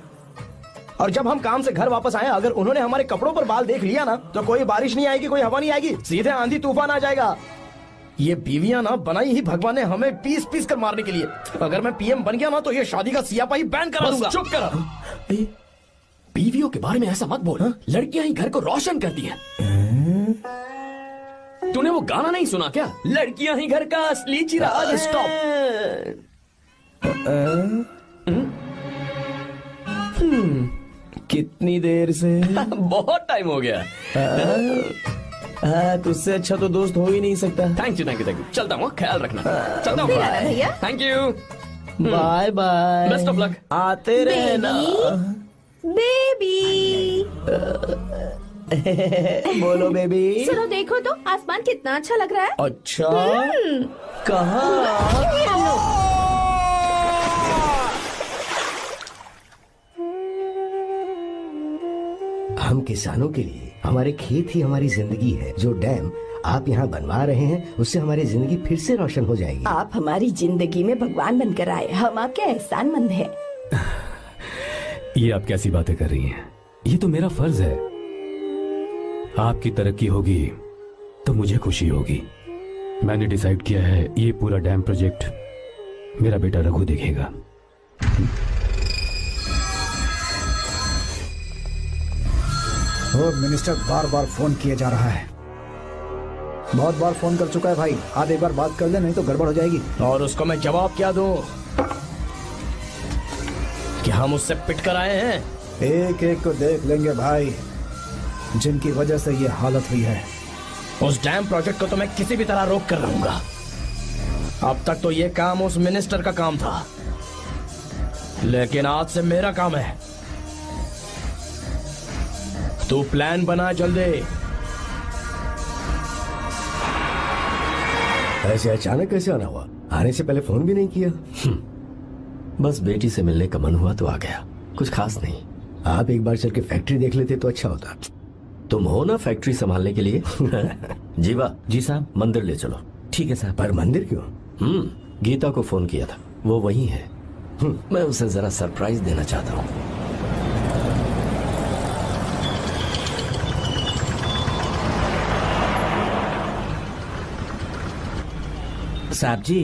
और जब हम काम से घर वापस आए, अगर उन्होंने हमारे कपड़ों पर बाल देख लिया ना, तो कोई बारिश नहीं आएगी, कोई हवा नहीं आएगी, सीधे आंधी तूफान आ जाएगा। ये बीवियां ना बनाई ही भगवान ने हमें पीस पीस कर मारने के लिए। अगर मैं पीएम बन गया ना, तो ये शादी का सियापाही बैन करा दूंगा। चुप कर। बीवियों के बारे में ऐसा मत बोल। लड़कियां ही घर को रोशन करती हैं। तूने वो गाना नहीं सुना क्या? लड़कियां ही घर का असली चिराग। स्टॉप। कितनी देर से? बहुत टाइम हो गया। तुझसे अच्छा तो दोस्त हो ही नहीं सकता। Thank you, thank you, thank you. चलता हूँ, ख्याल रखना। चलता हूँ भैया। Thank you. Bye bye. Best of luck. आते रहना। बेबी। बोलो बेबी। सुनो, देखो तो आसमान कितना अच्छा लग रहा है। अच्छा, कहाँ? हम किसानों के लिए हमारे खेत ही हमारी जिंदगी है। जो डैम आप यहाँ बनवा रहे हैं, उससे हमारी जिंदगी फिर से रोशन हो जाएगी। आप हमारी जिंदगी में भगवान बनकर आए, हम आपके एहसानमंद हैं। ये आप कैसी बातें कर रही हैं? ये तो मेरा फर्ज है। आपकी तरक्की होगी तो मुझे खुशी होगी। मैंने डिसाइड किया है, ये पूरा डैम प्रोजेक्ट मेरा बेटा रघु देखेगा। होम मिनिस्टर बार बार फोन किया जा रहा है। बहुत बार फोन कर चुका है भाई। आप एक बार बात कर ले, नहीं तो गड़बड़ हो जाएगी। और उसको मैं जवाब क्या दूं कि हम उससे पिट कर आए हैं? एक एक को देख लेंगे भाई, जिनकी वजह से ये हालत हुई है। उस डैम प्रोजेक्ट को तो मैं किसी भी तरह रोक कर रहूंगा। अब तक तो ये काम उस मिनिस्टर का काम था, लेकिन आज से मेरा काम है। तू प्लान बना जल्दी। ऐसे अचानक कैसे आना हुआ? आने से पहले फोन भी नहीं किया? बस बेटी से मिलने का मन हुआ तो आ गया, कुछ खास नहीं। आप एक बार चल के फैक्ट्री देख लेते तो अच्छा होता। तुम हो ना फैक्ट्री संभालने के लिए। जीवा। जी साहब। मंदिर ले चलो। ठीक है साहब। पर मंदिर क्यों? गीता को फोन किया था, वो वही है। मैं उसे जरा सरप्राइज देना चाहता हूँ। साहब जी,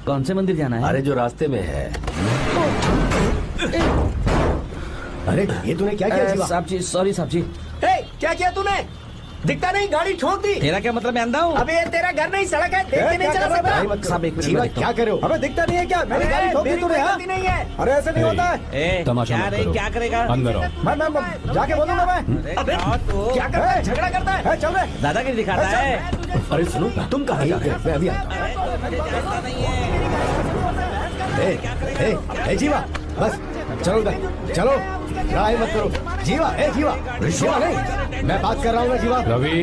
कौन से मंदिर जाना है? अरे जो रास्ते में है। अरे ये तूने क्या किया जीवा? साहब जी, सॉरी साहब जी। क्या किया तूने? दिखता नहीं, गाड़ी ठोक दी। तेरा क्या मतलब? मैं अंधा हूँ? अबे ये तेरा घर नहीं, सड़क है, देख के नहीं चला सकता। साहब एक जीवा मिनट। क्या करे हो? अबे दिखता नहीं है क्या? मेरी गाड़ी ठोक दी तूने। हाँ? नहीं है। अरे ऐसे नहीं होता है। तमाशा मत करो। क्या करेगा? अंदर आओ। मैं जाके बोलूंगा मैं। अबे क्या करता है? झगड़ा करता है? चल रहे दादागिरी दिखाता है। अरे सुनो, तुम कहाँ जा रहे हो? मैं अभी आता हूँ। जीवा बस चलो उधर, चलो लड़ाई मत करो। जीवा, जीवा, जीवा नहीं, मैं बात कर रहा हूँ ना जीवा। रवि,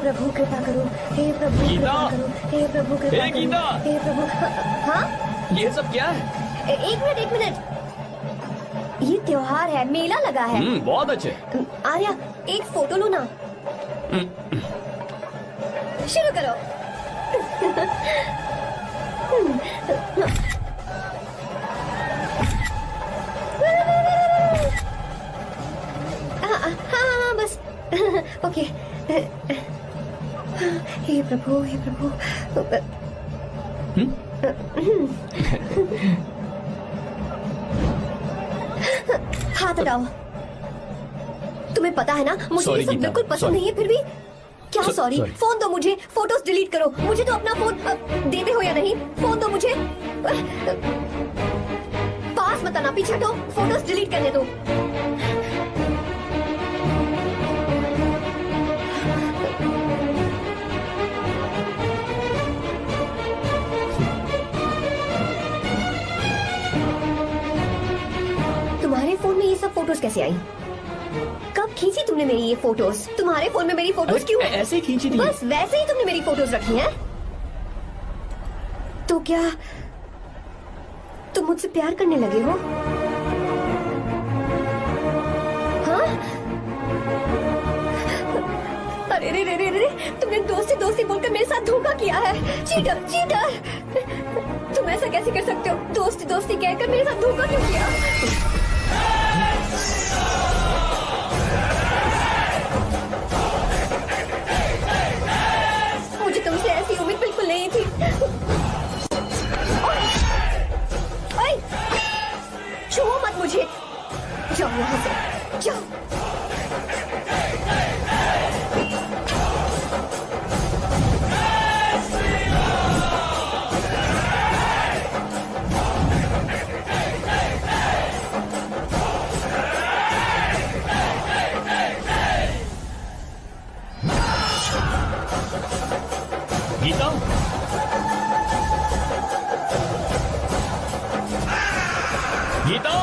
प्रभु कृपा करो, हे प्रभु गीता! कृपा करो, हे प्रभु कृपा हे करो, गीता! हे प्रभु। हाँ ये सब क्या है? एक मिनट त्योहार है, मेला लगा है। बहुत अच्छे। आर्या, एक फोटो लो ना। शुरू करो। हाँ बस। ओके। हे प्रभु, हे प्रभु। हाथ हटाओ। तुम्हें पता है ना, मुझे ये सब बिल्कुल पसंद नहीं है, फिर भी क्या सॉरी? फोन दो मुझे, फोटोज डिलीट करो। मुझे तो अपना फोन देते हो या नहीं? फोन दो मुझे। पास मत आना, पीछे हटो, फोटोज डिलीट करने दो। तुम्हारे फोन में ये सब फोटोज कैसे आई? कब खींची तुमने मेरी ये फोटोज? तुम्हारे फोन में मेरी फोटोज क्यों? ऐसे खींची थी। बस वैसे ही तुमने मेरी फोटोज रखी हैं? तो क्या तुम मुझसे प्यार करने लगे हो? हाँ? अरे रे रे रे रे, तुमने दोस्ती दोस्ती बोलकर मेरे साथ धोखा किया है। Cheater, cheater! तुम ऐसा कैसे कर सकते हो? दोस्ती दोस्ती कहकर मेरे साथ धोखा क्यों किया? मुझे तुमसे ऐसी उम्मीद बिल्कुल नहीं थी। ओए, छुओ मत मुझे। जाओ यहाँ से, जाओ। गीता, गीता,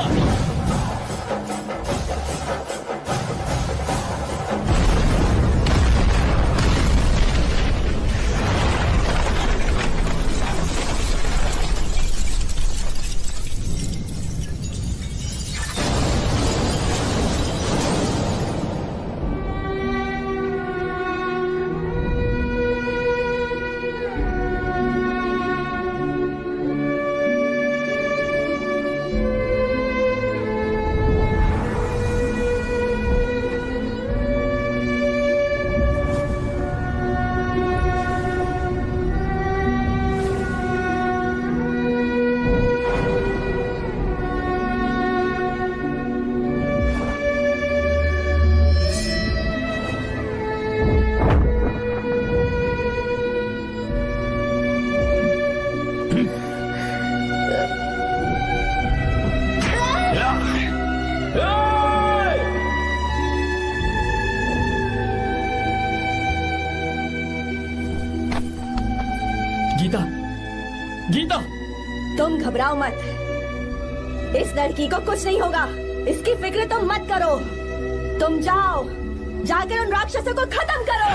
गीता, गीता! तुम घबराओ मत, इस लड़की को कुछ नहीं होगा। इसकी फिक्र तुम मत करो। तुम जाओ, जाकर उन राक्षसों को खत्म करो।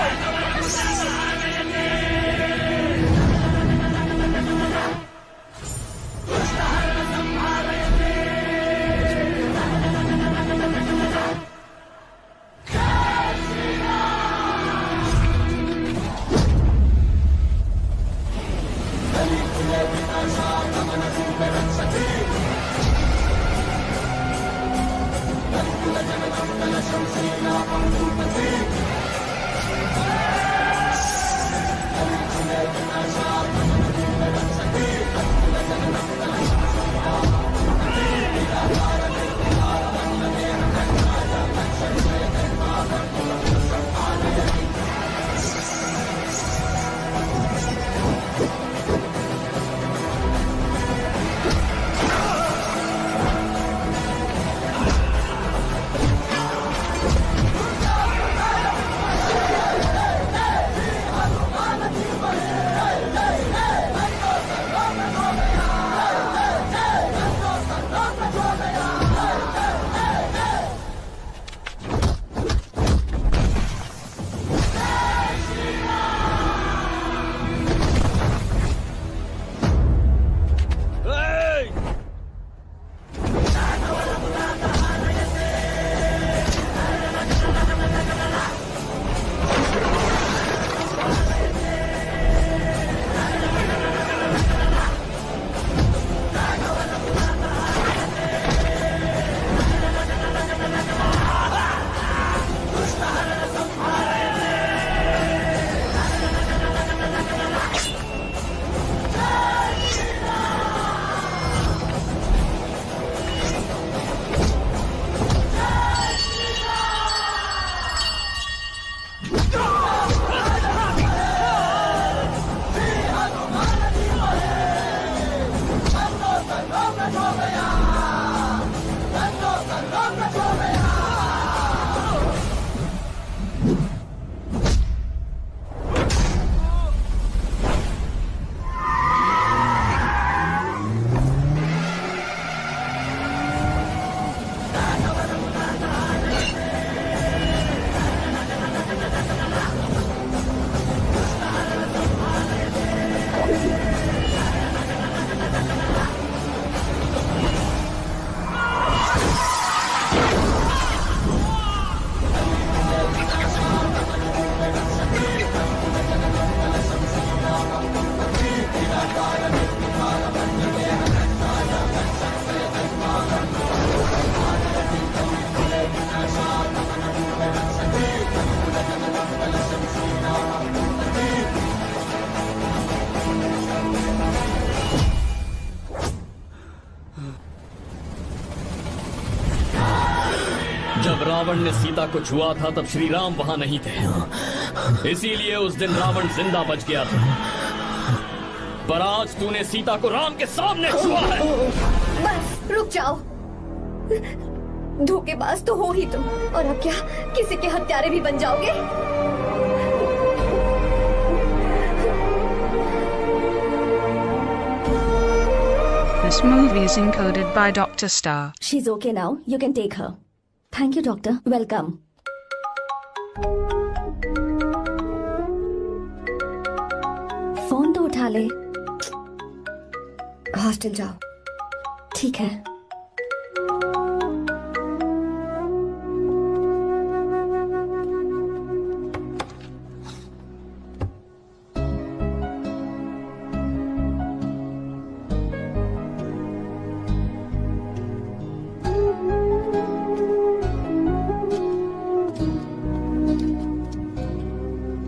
रावण ने सीता को छुआ था तब श्री राम वहां नहीं थे, इसीलिए उस दिन रावण जिंदा बच गया था। पर आज तूने सीता को राम के सामने छुआ है। बस रुक जाओ, धोखेबाज तो हो ही तुम, और अब क्या किसी के हत्यारे भी बन जाओगे? This movie is encoded by Dr. Star. She's okay now. You can take her. Thank you, doctor. Welcome. Phone तो उठा ले। हॉस्टल जाओ। ठीक है।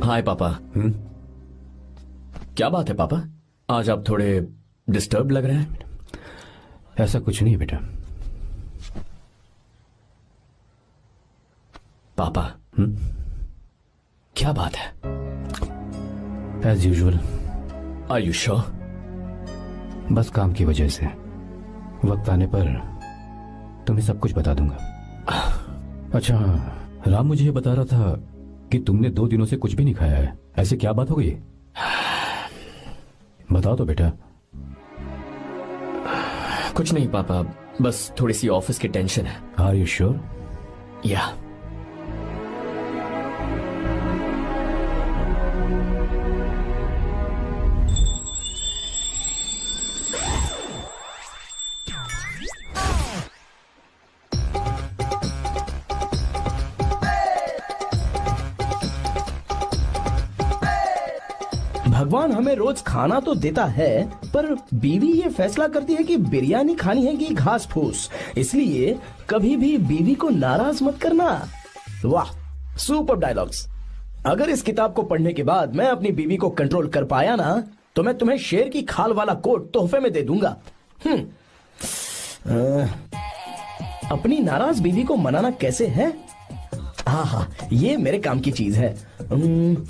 हाय पापा। क्या बात है पापा, आज आप थोड़े डिस्टर्ब लग रहे हैं। ऐसा कुछ नहीं बेटा। पापा क्या बात है? As usual. Are you sure? बस काम की वजह से वक्त आने पर तुम्हें सब कुछ बता दूंगा। अच्छा, राम मुझे ये बता रहा था कि तुमने 2 दिनों से कुछ भी नहीं खाया है। ऐसे क्या बात हो गई? बताओ तो बेटा। कुछ नहीं पापा, बस थोड़ी सी ऑफिस की टेंशन है। Are you sure? या। भगवान हमें रोज खाना तो देता है, पर बीवी ये फैसला करती है कि बिरयानी खानी है कि घास फूस। इसलिए कभी भी बीवी को नाराज मत करना। वाह, सुपर डायलॉग्स। अगर इस किताब को पढ़ने के बाद मैं अपनी बीवी को कंट्रोल कर पाया ना, तो मैं तुम्हें शेर की खाल वाला कोट तोहफे में दे दूंगा। अपनी नाराज बीवी को मनाना कैसे है? हाँ, ये मेरे काम की चीज है।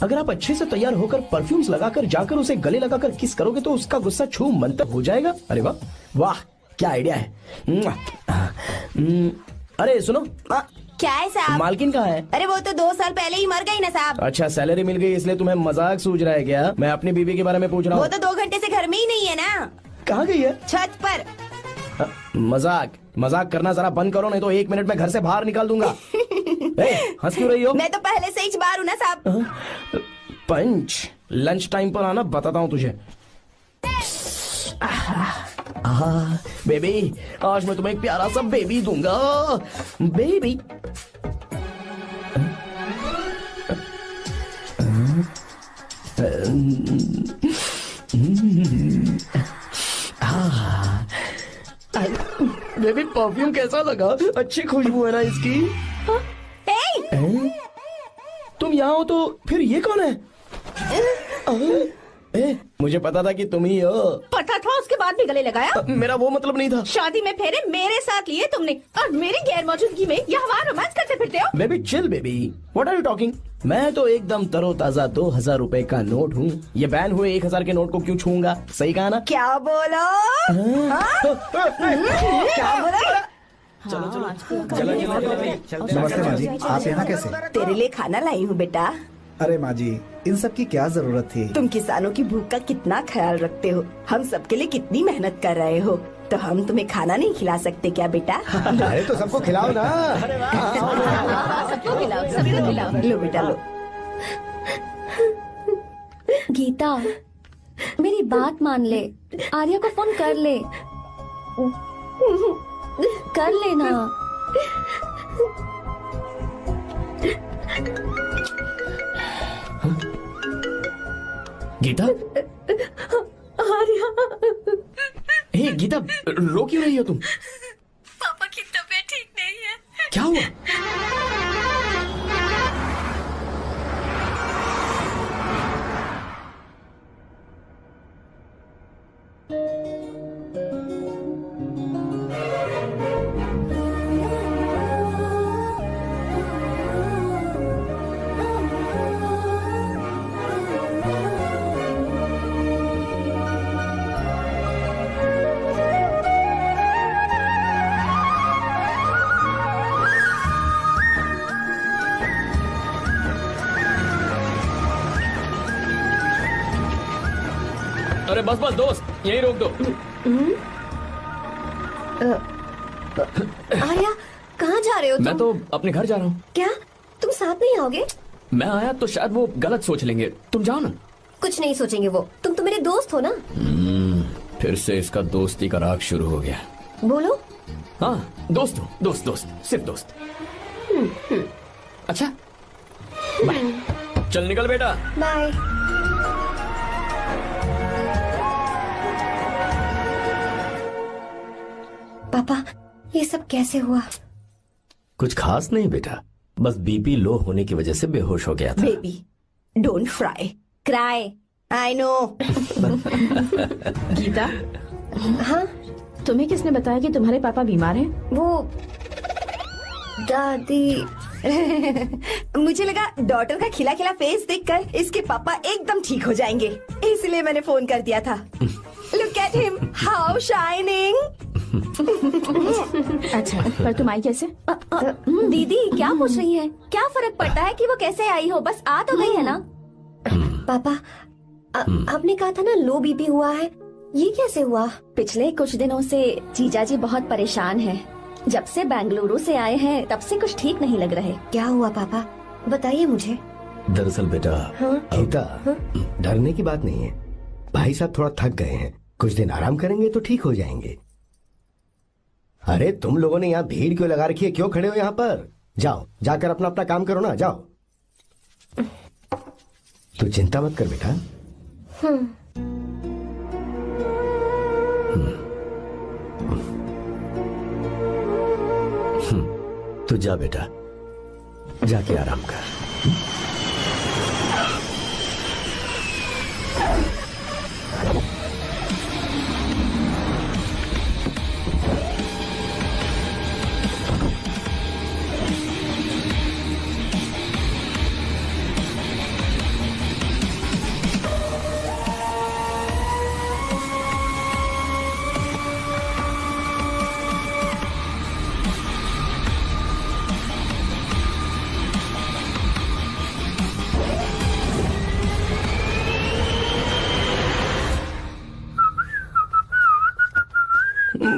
अगर आप अच्छे से तैयार होकर परफ्यूम्स लगाकर जाकर उसे गले लगाकर किस करोगे तो उसका गुस्सा छू मंतर हो जाएगा। अरे वाह वाह, क्या आइडिया है। अरे सुनो, क्या है साहब? मालकिन कहाँ है? अरे वो तो 2 साल पहले ही मर गई ना साहब। अच्छा, सैलरी मिल गई इसलिए तुम्हें मजाक सूझ रहा है क्या? मैं अपनी बीवी के बारे में पूछ रहा हूँ। वो तो 2 घंटे से घर में ही नहीं है ना। कहाँ गई है? छत पर। मजाक करना जरा बंद करो, नहीं तो 1 मिनट में घर से बाहर निकाल दूंगा। हंस क्यों रही हो? मैं तो पहले से ही बाहर हूँ ना साहब। पंच, लंच टाइम पर आना, बताता हूँ तुझे। बेबी, आज मैं तुम्हें एक प्यारा सा बेबी दूंगा। बेबी बेबी, परफ्यूम कैसा लगा? अच्छी खुशबू है ना इसकी? तुम यहाँ हो तो फिर ये कौन है? मुझे पता था कि तुम ही हो। पता था, उसके बाद भी गले लगाया? मेरा वो मतलब नहीं था। शादी में फेरे मेरे साथ लिए तुमने और मेरी गैर मौजूदगी में यहाँ रोमांस करते फिरते हो। Baby chill baby, what are you talking? मैं तो एकदम तरोताजा 2000 रुपए का नोट हूँ। ये बैन हुए 1000 के नोट को क्यों छूऊंगा? सही कहा ना? क्या बोलो? क्या बोलो? चलो नमस्ते माँ जी, आप यहाँ कैसे? तेरे लिए खाना लाई हूँ बेटा। अरे माँ जी, इन सब की क्या जरूरत थी? तुम किसानों की भूख का कितना ख्याल रखते हो, हम सबके लिए कितनी मेहनत कर रहे हो, तो हम तुम्हें खाना नहीं खिला सकते क्या बेटा? अरे तो सबको खिलाओ ना। सबको खिलाओ, सबको खिलाओ। लो बेटा लो। गीता, मेरी बात मान ले, आर्या को फोन कर ले। कर लेना। गीता, आर्या। हे गीता, रो क्यों रही हो तुम? पापा की तबीयत ठीक नहीं है। क्या हुआ? अरे बस बस दोस्त, यहीं रोक दो। आर्या, कहाँ जा रहे हो तुम? मैं तो अपने घर जा रहा हूँ। क्या तुम साथ नहीं आओगे? मैं आया तो शायद वो गलत सोच लेंगे, तुम जाओ ना। कुछ नहीं सोचेंगे वो, तुम तो मेरे दोस्त हो ना। फिर से इसका दोस्ती का राग शुरू हो गया। बोलो। हाँ दोस्त हूँ, दोस्त दोस्त, सिर्फ दोस्त। अच्छा बाय, चल निकल बेटा। बाय। पापा, ये सब कैसे हुआ? कुछ खास नहीं बेटा, बस बीपी लो होने की वजह से बेहोश हो गया था। Baby don't fry cry, I know. Gita, हाँ तुम्हें किसने बताया कि तुम्हारे पापा बीमार हैं? वो दादी। मुझे लगा डॉटर का खिला खिला फेस देखकर इसके पापा एकदम ठीक हो जाएंगे, इसलिए मैंने फोन कर दिया था। Look at him, how shining. अच्छा, पर तुम आई कैसे? दीदी क्या पूछ रही है? क्या फर्क पड़ता है कि वो कैसे आई हो, बस आ तो गई है ना। पापा, आपने कहा था ना लो बीपी हुआ है, ये कैसे हुआ? पिछले कुछ दिनों से जीजा जी बहुत परेशान हैं। जब से बेंगलुरु से आए हैं तब से कुछ ठीक नहीं लग रहे। क्या हुआ पापा, बताइए मुझे। दरअसल बेटा, गीता, डरने की बात नहीं है। भाई साहब थोड़ा थक गए हैं, कुछ दिन आराम करेंगे तो ठीक हो जाएंगे। अरे तुम लोगों ने यहाँ भीड़ क्यों लगा रखी है, क्यों खड़े हो यहाँ पर? जाओ, जाकर अपना अपना काम करो ना, जाओ। तू चिंता मत कर बेटा। तू जा बेटा, जाके आराम कर।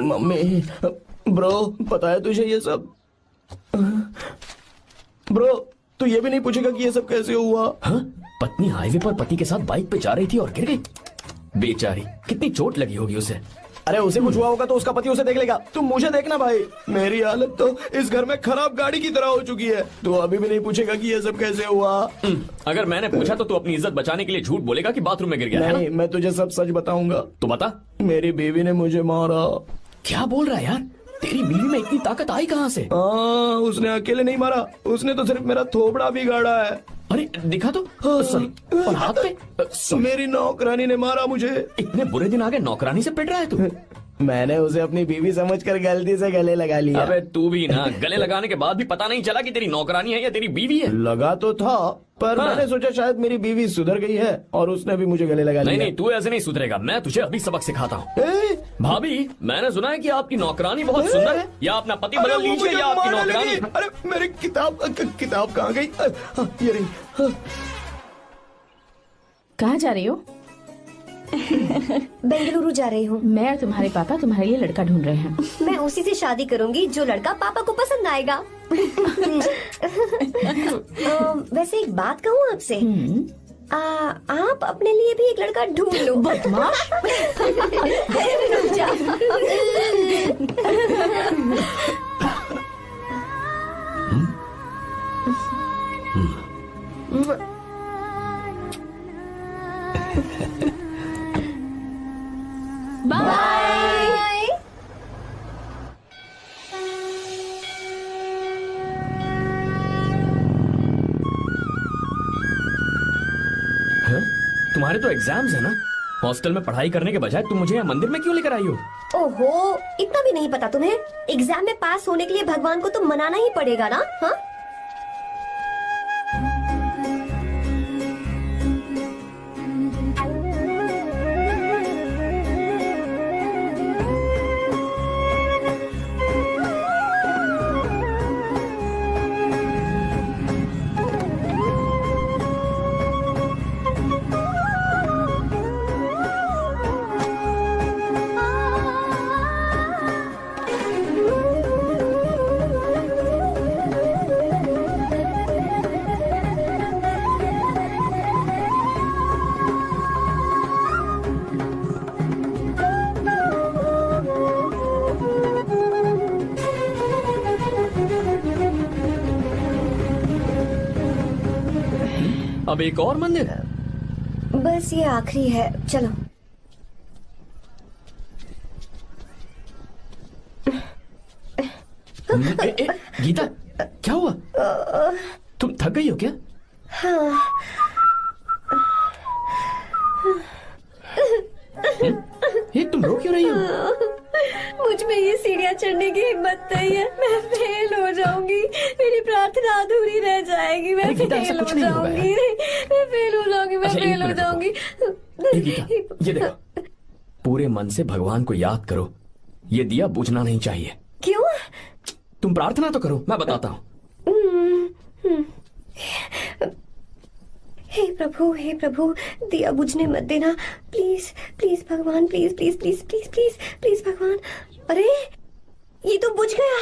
मम्मी, ब्रो, पता है तुझे ये सब? ब्रो, तू ये भी नहीं पूछेगा कि ये सब कैसे हुआ? हाँ? पत्नी हाईवे पर पति के साथ बाइक पे जा रही थी और गिर गई। बेचारी, कितनी चोट लगी होगी उसे। अरे उसे कुछ हुआ होगा तो उसका पति उसे देख लेगा, तुम मुझे देखना भाई। मेरी हालत तो इस घर में खराब गाड़ी की तरह हो चुकी है। तू अभी भी नहीं पूछेगा कि ये सब कैसे हुआ? अगर मैंने पूछा तो तू अपनी इज्जत बचाने के लिए झूठ बोलेगा कि बाथरूम में गिर गया। नहीं, मैं तुझे सब सच बताऊंगा। तो बता। मेरी बीवी ने मुझे मारा। क्या बोल रहा है यार? तेरी बीवी में इतनी ताकत आई कहाँ से? उसने अकेले नहीं मारा, उसने तो सिर्फ मेरा थोबड़ा बिगाड़ा है। अरे दिखा तो। सॉरी, और हाथ पे? मेरी नौकरानी ने मारा मुझे। इतने बुरे दिन आ गए, नौकरानी से पिट रहा है तू? मैंने उसे अपनी बीवी समझकर गलती से गले लगा लिया। अबे तू भी ना, गले लगाने के बाद भी पता नहीं चला कि तेरी नौकरानी है या तेरी बीवी है। लगा तो था, पर मैंने सोचा शायद मेरी बीवी सुधर गई है और उसने भी मुझे गले लगा लिया। नहीं, तू ऐसे नहीं सुधरेगा, मैं तुझे अभी सबक सिखाता हूँ। भाभी, मैंने सुना है कि आपकी नौकरानी बहुत सुंदर है, या अपना पति बदल लीजिए या आपकी नौकरानी। अरे मेरी किताब कहाँ गई? ये रही। कहाँ जा रही हो? बेंगलुरु जा रही हूँ। मैं और तुम्हारे पापा तुम्हारे लिए लड़का ढूंढ रहे हैं। मैं उसी से शादी करूंगी जो लड़का पापा को पसंद आएगा। वैसे एक बात कहूँ आपसे, आप अपने लिए भी एक लड़का ढूंढ लो। बदमाश। बाय। तुम्हारे तो एग्जाम्स है ना? हॉस्टल में पढ़ाई करने के बजाय तुम मुझे यहाँ मंदिर में क्यों लेकर आई हो? ओहो, इतना भी नहीं पता तुम्हें? एग्जाम में पास होने के लिए भगवान को तो मनाना ही पड़ेगा ना। हाँ, अब एक और मंदिर? बस ये आखिरी है, चलो। गीता, क्या हुआ? तुम थक गई हो क्या? हाँ। ये तुम रो क्यों रही हो? मुझ में ये सीढ़ियाँ चढ़ने की हिम्मत नहीं है। मैं फेल हो जाऊंगी, मेरी प्रार्थना अधूरी रह जाएगी। मैं फेल हो जाऊंगी, मैं फेल हो जाऊंगी, मैं फेल हो जाऊंगी। गीता, ये देखो, पूरे मन से भगवान को याद करो। ये दिया बुझना नहीं चाहिए। क्यों? तुम प्रार्थना तो करो, मैं बताता हूँ। हे प्रभु, दिया बुझने मत देना, प्लीज प्लीज भगवान, please please please please please please भगवान। अरे ये तो बुझ गया।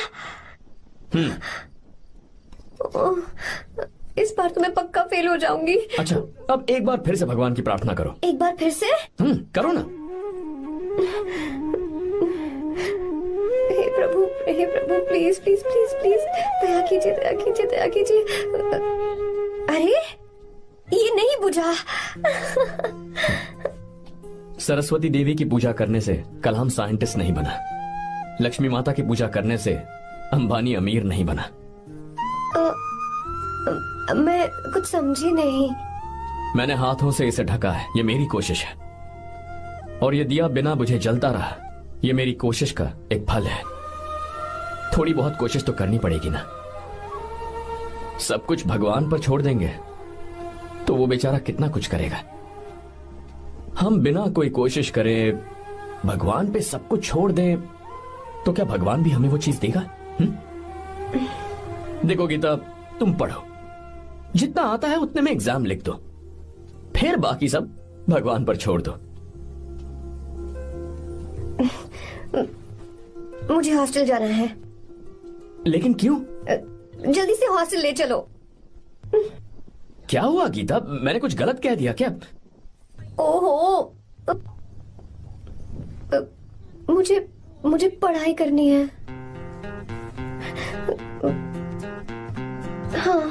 इस बार तो मैं पक्का फेल हो जाऊंगी। अच्छा, अब एक बार फिर से भगवान की प्रार्थना करो। एक बार फिर से? करो ना। हे प्रभु, प्लीज प्लीज प्लीज प्लीज, दया कीजिए, दया कीजिए, दया कीजिए। अरे ये नहीं बुझा। सरस्वती देवी की पूजा करने से कलाम साइंटिस्ट नहीं बना। लक्ष्मी माता की पूजा करने से अंबानी अमीर नहीं बना। मैं कुछ समझी नहीं। मैंने हाथों से इसे ढका है, ये मेरी कोशिश है। और ये दिया बिना बुझे जलता रहा, ये मेरी कोशिश का एक फल है। थोड़ी बहुत कोशिश तो करनी पड़ेगी ना। सब कुछ भगवान पर छोड़ देंगे तो वो बेचारा कितना कुछ करेगा। हम बिना कोई कोशिश करे भगवान पे सब कुछ छोड़ दें तो क्या भगवान भी हमें वो चीज देगा? देखो गीता, तुम पढ़ो, जितना आता है उतने में एग्जाम लिख दो, फिर बाकी सब भगवान पर छोड़ दो। मुझे हॉस्टल जाना है। लेकिन क्यों? जल्दी से हॉस्टल ले चलो। क्या हुआ गीता, मैंने कुछ गलत कह दिया क्या? ओहो, मुझे पढ़ाई करनी है। हाँ।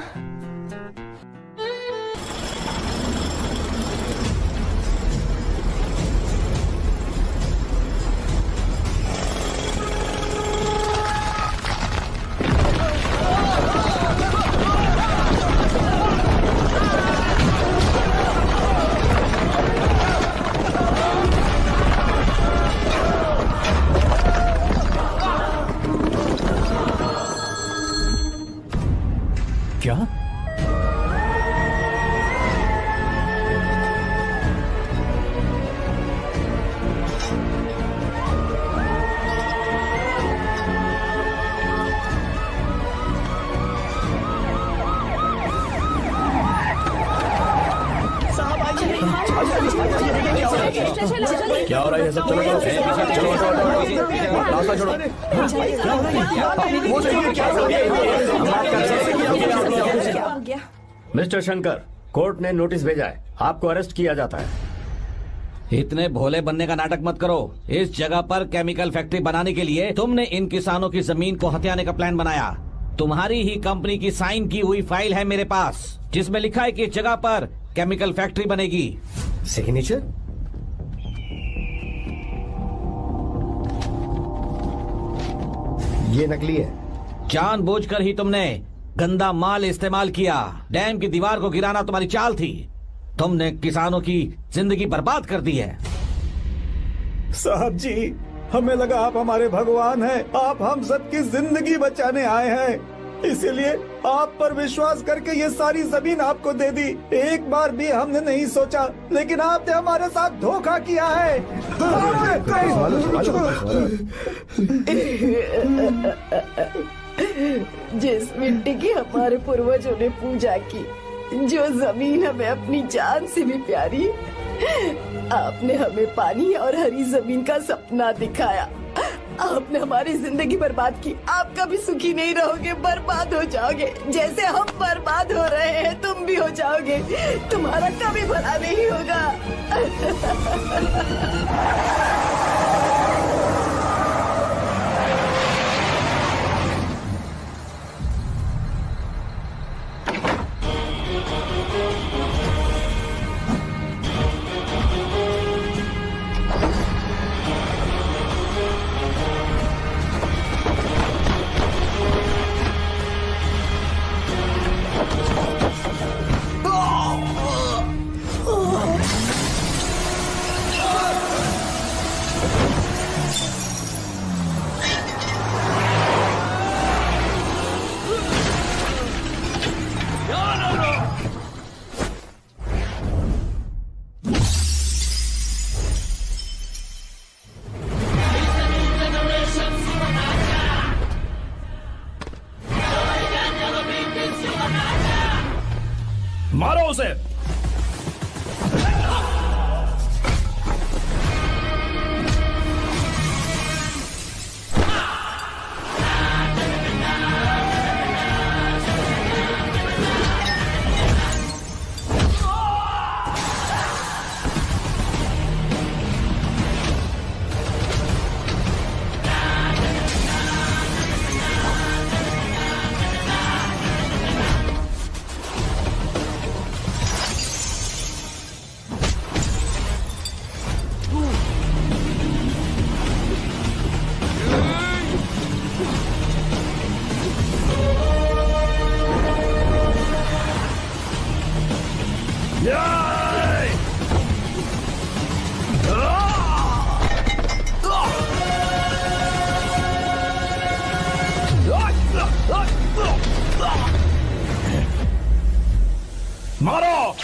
क्या? क्या हो रहा है सब? चलो रास्ता छोड़ो। मिस्टर शंकर, कोर्ट ने नोटिस भेजा है, आपको अरेस्ट किया जाता है। इतने भोले बनने का नाटक मत करो। इस जगह पर केमिकल फैक्ट्री बनाने के लिए तुमने इन किसानों की जमीन को हथियाने का प्लान बनाया। तुम्हारी ही कंपनी की साइन की हुई फाइल है मेरे पास, जिसमें लिखा है कि इस जगह पर केमिकल फैक्ट्री बनेगी। सिग्नेचर? ये नकली है। जानबूझकर ही तुमने गंदा माल इस्तेमाल किया। डैम की दीवार को गिराना तुम्हारी चाल थी। तुमने किसानों की जिंदगी बर्बाद कर दी है। साहब जी, हमें लगा आप हमारे भगवान हैं, आप हम सबकी जिंदगी बचाने आए हैं, इसीलिए आप पर विश्वास करके ये सारी जमीन आपको दे दी। एक बार भी हमने नहीं सोचा, लेकिन आपने हमारे साथ धोखा किया है। जिस मिट्टी की हमारे पूर्वजों ने पूजा की, जो जमीन हमें अपनी जान से भी प्यारी, आपने हमें पानी और हरी जमीन का सपना दिखाया। आपने हमारी जिंदगी बर्बाद की। आप कभी सुखी नहीं रहोगे, बर्बाद हो जाओगे। जैसे हम बर्बाद हो रहे हैं तुम भी हो जाओगे। तुम्हारा कभी भला नहीं होगा। उसे। मारो।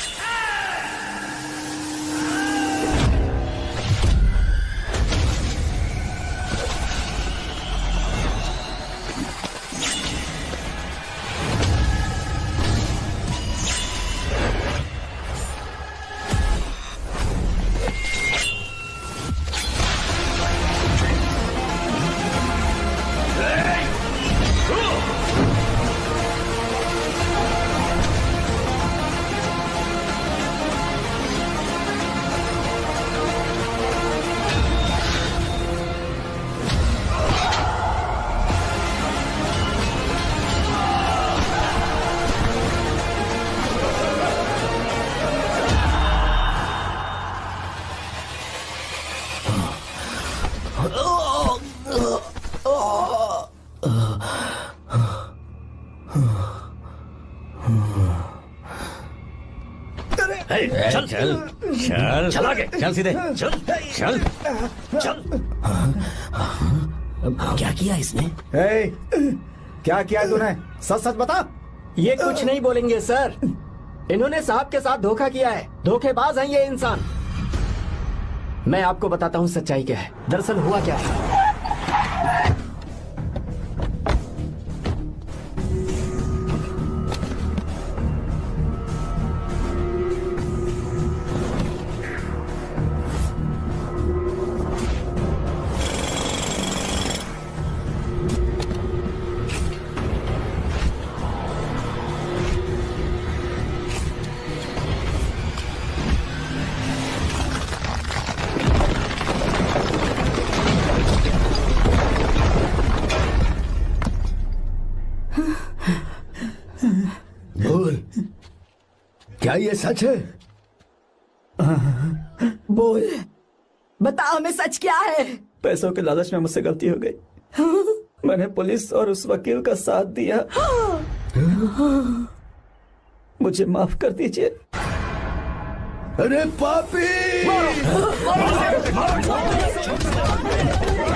चल चल चल चल आगे। चल सीधे चल चल चल। क्या किया इसने? क्या किया तूने? सच सच बता। ये कुछ नहीं बोलेंगे सर। इन्होंने साहब के साथ धोखा किया है। धोखेबाज हैं ये इंसान। मैं आपको बताता हूँ सच्चाई क्या है। दरअसल हुआ क्या है, बोल, क्या ये सच है? बोल, बता हमें सच क्या है। पैसों के लालच में मुझसे गलती हो गई। मैंने पुलिस और उस वकील का साथ दिया। मुझे माफ कर दीजिए। अरे पापी!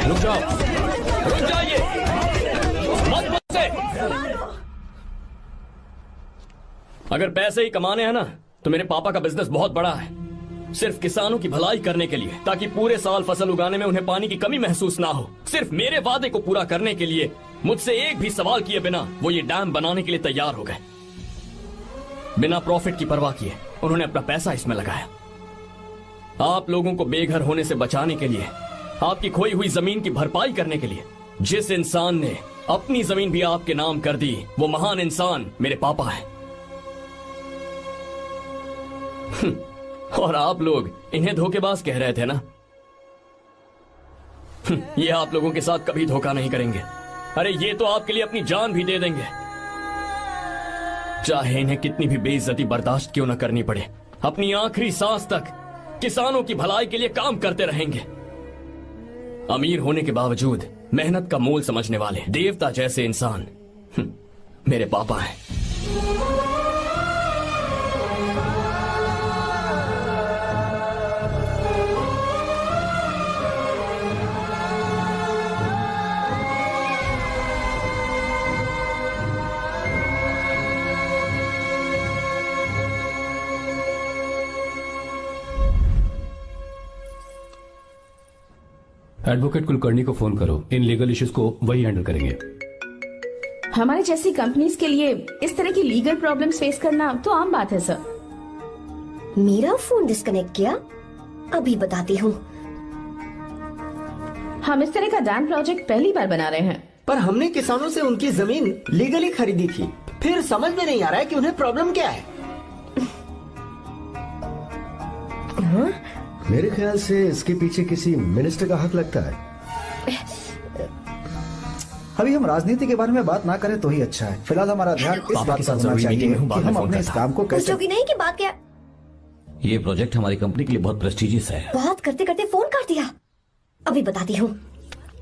रुक जाओ, रुक जाइए, मत मुझसे। अगर पैसे ही कमाने हैं ना, तो मेरे पापा का बिजनेस बहुत बड़ा है। सिर्फ किसानों की भलाई करने के लिए, ताकि पूरे साल फसल उगाने में उन्हें पानी की कमी महसूस ना हो। सिर्फ मेरे वादे को पूरा करने के लिए मुझसे एक भी सवाल किए बिना वो ये डैम बनाने के लिए तैयार हो गए। बिना प्रॉफिट की परवाह किए उन्होंने अपना पैसा इसमें लगाया। आप लोगों को बेघर होने से बचाने के लिए, आपकी खोई हुई जमीन की भरपाई करने के लिए। जिस इंसान ने अपनी जमीन भी आपके नाम कर दी, वो महान इंसान मेरे पापा है। और आप लोग इन्हें धोखेबाज कह रहे थे ना? ये आप लोगों के साथ कभी धोखा नहीं करेंगे। अरे ये तो आपके लिए अपनी जान भी दे देंगे, चाहे इन्हें कितनी भी बेइज्जती बर्दाश्त क्यों न करनी पड़े। अपनी आखिरी सांस तक किसानों की भलाई के लिए काम करते रहेंगे। अमीर होने के बावजूद मेहनत का मोल समझने वाले देवता जैसे इंसान मेरे पापा हैं। एडवोकेट कुलकर्णी को फोन करो। इन लीगल इश्यूज को वही हैंडल करेंगे। हमारे जैसी कंपनीज के लिए इस तरह की लीगल प्रॉब्लम्स फेस करना तो आम बात है सर। मेरा फोन डिस्कनेक्ट किया? अभी बताती हूँ। हम इस तरह का डैम प्रोजेक्ट पहली बार बना रहे हैं। पर हमने किसानों से उनकी जमीन लीगली खरीदी थी। फिर समझ में नहीं आ रहा है कि उन्हें प्रॉब्लम क्या है। मेरे ख्याल से इसके पीछे किसी मिनिस्टर का हक लगता है। अभी हम राजनीति के बारे में बात ना करें तो ही अच्छा है। फिलहाल हमारा ध्यान इस बात पर होना चाहिए कि हम अपने इस काम को कैसे। पूछोगी नहीं कि बात क्या? ये प्रोजेक्ट हमारी कंपनी के लिए बहुत प्रेस्टिजियस है। बात करते करते फोन काट दिया। अभी बताती हूँ।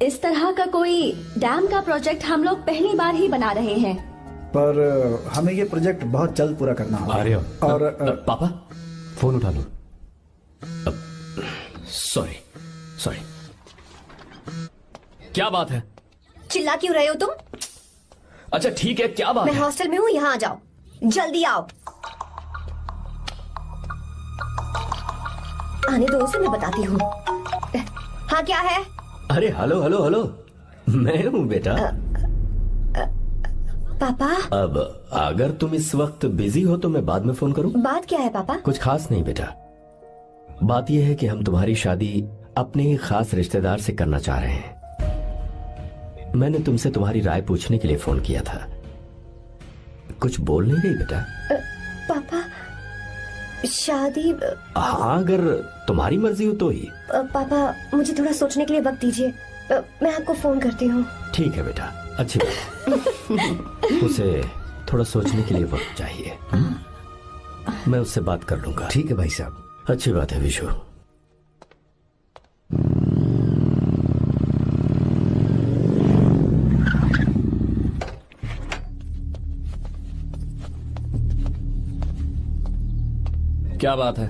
इस तरह का कोई डैम का प्रोजेक्ट हम लोग पहली बार ही बना रहे हैं। पर हमें ये प्रोजेक्ट बहुत जल्द पूरा करना होगा। आर्य, और पापा फोन उठा लो। सॉरी सॉरी, क्या बात है? चिल्ला क्यों रहे हो तुम? अच्छा ठीक है, क्या बात मैं है? हॉस्टल में हूँ, यहाँ आ जाओ, जल्दी आओ। आने दो उसे, मैं बताती हूँ। हाँ क्या है? अरे हेलो हेलो हेलो, मैं हूँ बेटा। पापा। अब अगर तुम इस वक्त बिजी हो तो मैं बाद में फोन करूँ? बात क्या है पापा? कुछ खास नहीं बेटा, बात यह है कि हम तुम्हारी शादी अपने ही खास रिश्तेदार से करना चाह रहे हैं। मैंने तुमसे तुम्हारी राय पूछने के लिए फोन किया था। कुछ बोल नहीं रही बेटा? पापा शादी। हाँ अगर तुम्हारी मर्जी हो तो ही। पापा मुझे थोड़ा सोचने के लिए वक्त दीजिए, मैं आपको फोन करती हूँ। ठीक है बेटा, अच्छी बात। उसे थोड़ा सोचने के लिए वक्त चाहिए। मैं उससे बात कर लूंगा। ठीक है भाई साहब। अच्छी बात है विशु। क्या बात है?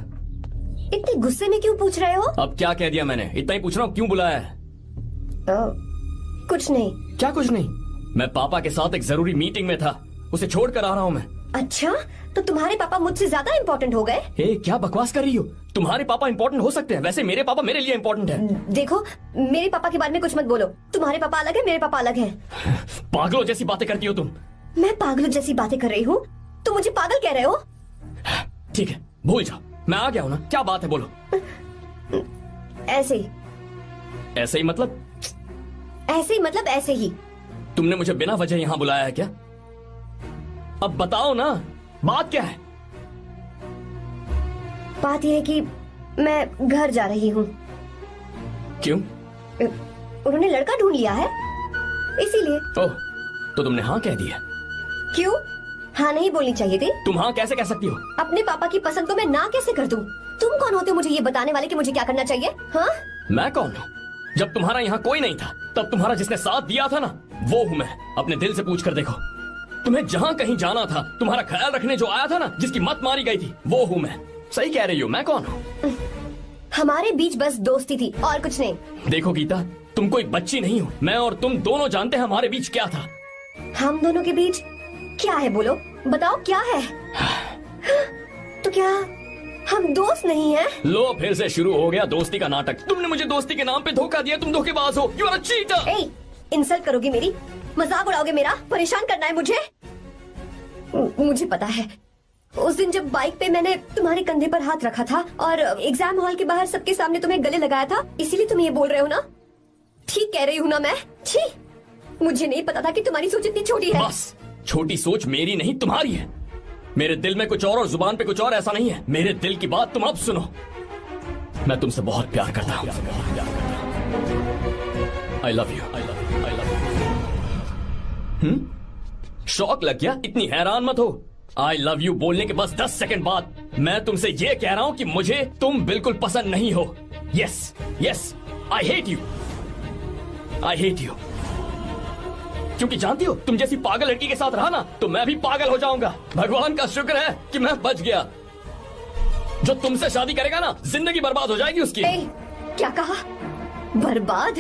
इतने गुस्से में क्यों पूछ रहे हो? अब क्या कह दिया मैंने? इतना ही पूछ रहा हूँ, क्यों बुलाया है? कुछ नहीं। क्या कुछ नहीं? मैं पापा के साथ एक जरूरी मीटिंग में था, उसे छोड़ कर आ रहा हूँ मैं। अच्छा, तो तुम्हारे पापा मुझसे ज्यादा इम्पोर्टेंट हो गए? क्या बकवास कर रही हो? तुम्हारे पापा इम्पोर्टेंट हो सकते हैं, वैसे मेरे पापा मेरे लिए इम्पोर्टेंट है। देखो, मेरे पापा के बारे में कुछ मत बोलो। तुम्हारे पापा अलग है, मेरे पापा अलग है। पागलों जैसी बातें करती हो तुम। मैं पागलों जैसी बातें कर रही हूँ? तुम मुझे पागल कह रहे हो? ठीक है, भूल जाओ, मैं आ गया हूँ ना। क्या बात है, बोलो। ऐसे ही। ऐसे ही मतलब? ऐसे ही मतलब ऐसे ही। तुमने मुझे बिना वजह यहाँ बुलाया है क्या? अब बताओ ना, बात क्या है? बात यह है कि मैं घर जा रही हूँ। क्यों? उन्होंने लड़का ढूंढ लिया है, इसीलिए। ओह, तो तुमने हाँ कह दिया? क्यों? हाँ नहीं बोलनी चाहिए थी? तुम हाँ कैसे कह सकती हो? अपने पापा की पसंद को मैं ना कैसे कर दूं? तुम कौन होते हो मुझे ये बताने वाले कि मुझे क्या करना चाहिए? हाँ? मैं कौन हूँ? जब तुम्हारा यहाँ कोई नहीं था, तब तुम्हारा जिसने साथ दिया था ना, वो हूँ मैं। अपने दिल से पूछ कर देखो। तुम्हें जहाँ कहीं जाना था, तुम्हारा ख्याल रखने जो आया था ना, जिसकी मत मारी गई थी, वो हूँ मैं। सही कह रही हो, मैं कौन हूँ? हमारे बीच बस दोस्ती थी और कुछ नहीं। देखो गीता, तुम कोई बच्ची नहीं हो। मैं और तुम दोनों जानते हैं हमारे बीच क्या था। हम दोनों के बीच क्या है? बोलो, बताओ क्या है? तो क्या हम दोस्त नहीं हैं? लो, फिर से शुरू हो गया दोस्ती का नाटक। तुमने मुझे दोस्ती के नाम पे धोखा दिया। तुम धोखेबाज हो। You are a cheater. ए, इंसल्ट करोगे मेरी? मजाक उड़ाओगे मेरा? परेशान करना है मुझे? मुझे पता है, उस दिन जब बाइक पे मैंने तुम्हारे कंधे पर हाथ रखा था और एग्जाम हॉल के बाहर सबके सामने तुम्हें गले लगाया था, इसीलिए तुम ये बोल रहे हो ना? ठीक कह रही हूँ ना मैं? छी, मुझे नहीं पता था कि तुम्हारी सोच इतनी छोटी है। बस, छोटी सोच मेरी नहीं तुम्हारी है। मेरे दिल में कुछ और जुबान पे कुछ और, ऐसा नहीं है। मेरे दिल की बात तुम अब सुनो। मैं तुमसे बहुत प्यार करता हूँ। I love you. शौक लग गया? इतनी हैरान मत हो। आई लव यू बोलने के बस 10 सेकंड बाद मैं तुमसे ये कह रहा हूँ कि मुझे तुम बिल्कुल पसंद नहीं हो। Yes yes, I hate you. I hate you. क्योंकि जानती हो, तुम जैसी पागल लड़की के साथ रहा ना, तो मैं भी पागल हो जाऊंगा। भगवान का शुक्र है कि मैं बच गया। जो तुमसे शादी करेगा ना, जिंदगी बर्बाद हो जाएगी उसकी। क्या कहा? बर्बाद?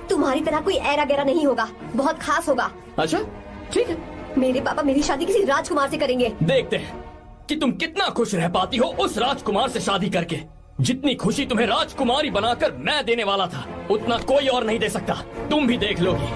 तुम्हारी तरह कोई ऐरा गैरा नहीं होगा, बहुत खास होगा। अच्छा ठीक है, मेरे पापा मेरी शादी किसी राजकुमार से करेंगे। देखते हैं कि तुम कितना खुश रह पाती हो उस राजकुमार से शादी करके। जितनी खुशी तुम्हें राजकुमारी बनाकर मैं देने वाला था, उतना कोई और नहीं दे सकता। तुम भी देख लोगी।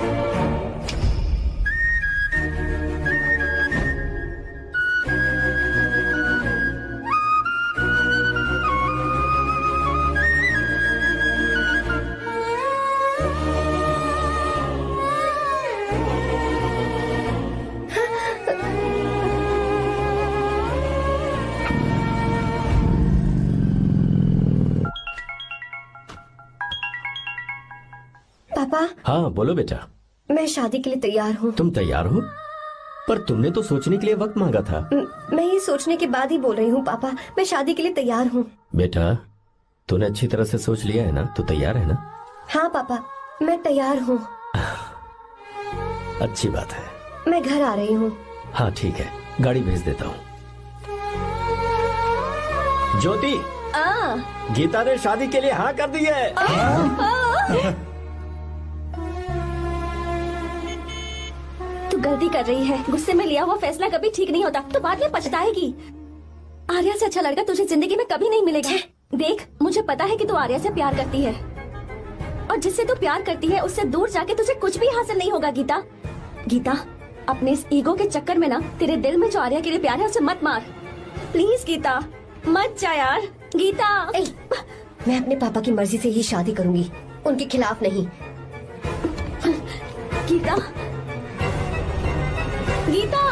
पापा। हाँ बोलो बेटा। मैं शादी के लिए तैयार हूँ। तुम तैयार हो? पर तुमने तो सोचने के लिए वक्त मांगा था। मैं ये सोचने के बाद ही बोल रही हूँ पापा, मैं शादी के लिए तैयार हूँ। बेटा तूने अच्छी तरह से सोच लिया है ना? तू तैयार है ना? हाँ पापा, मैं तैयार हूँ। अच्छी बात है। मैं घर आ रही हूँ। हाँ ठीक है, गाड़ी भेज देता हूँ। ज्योति, गीता ने शादी के लिए हाँ कर दी है। तू गलती कर रही है। गुस्से में लिया हुआ फैसला कभी ठीक नहीं होता, तो बाद में पछताएगी। आर्या से अच्छा लड़का तुझे जिंदगी में कभी नहीं मिलेगा। देख, मुझे पता है कि तू आर्या से प्यार करती है, और जिससे तू प्यार करती है उससे दूर जाके तुझे कुछ भी हासिल नहीं होगा। गीता, गीता, अपने इस ईगो के चक्कर में ना तेरे दिल में जो आर्या के लिए प्यार है उसे मत मार। प्लीज गीता, मत जा यार। गीता, मैं अपने पापा की मर्जी से ही शादी करूंगी, उनके खिलाफ नहीं। गीता, गीता।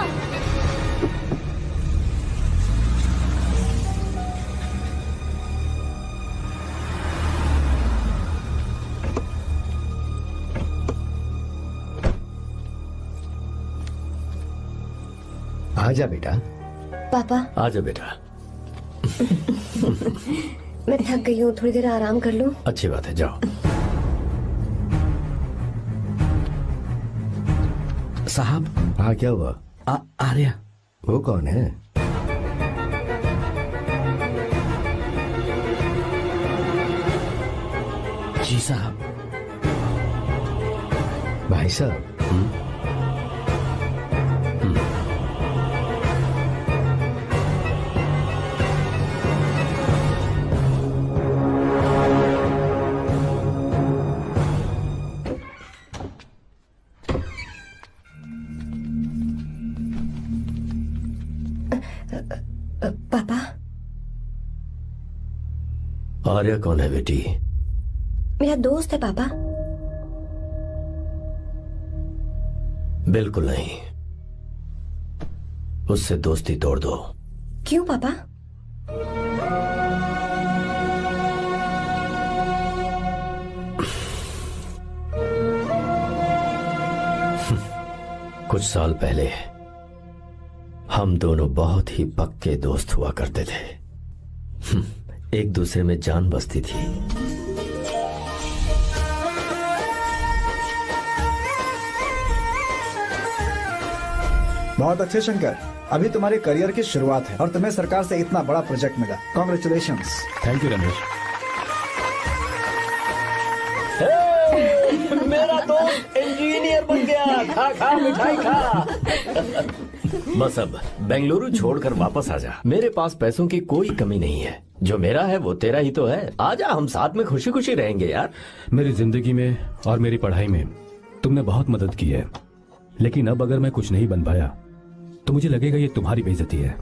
आजा बेटा। पापा। आजा बेटा। मैं थक गई हूँ, थोड़ी देर आराम कर लूँ। अच्छी बात है, जाओ। साहब। हाँ क्या हुआ? आर्या। वो कौन है? जी साहब। भाई साहब। पापा। आर्या कौन है बेटी? मेरा दोस्त है पापा। बिल्कुल नहीं, उससे दोस्ती तोड़ दो। क्यों पापा? कुछ साल पहले हम दोनों बहुत ही पक्के दोस्त हुआ करते थे। एक दूसरे में जान बसती थी। बहुत अच्छे शंकर, अभी तुम्हारे करियर की शुरुआत है और तुम्हें सरकार से इतना बड़ा प्रोजेक्ट मिला। कॉन्ग्रेचुलेशंस। Thank you Ramesh. मेरा दोस्त इंजीनियर बन गया। खा खा मिठाई खा। बस अब बेंगलुरु छोड़कर वापस आ जा। मेरे पास पैसों की कोई कमी नहीं है। जो मेरा है वो तेरा ही तो है। आजा, हम साथ में खुशी खुशी रहेंगे यार। मेरी जिंदगी में और मेरी पढ़ाई में तुमने बहुत मदद की है, लेकिन अब अगर मैं कुछ नहीं बन पाया तो मुझे लगेगा ये तुम्हारी बेइज्जती है।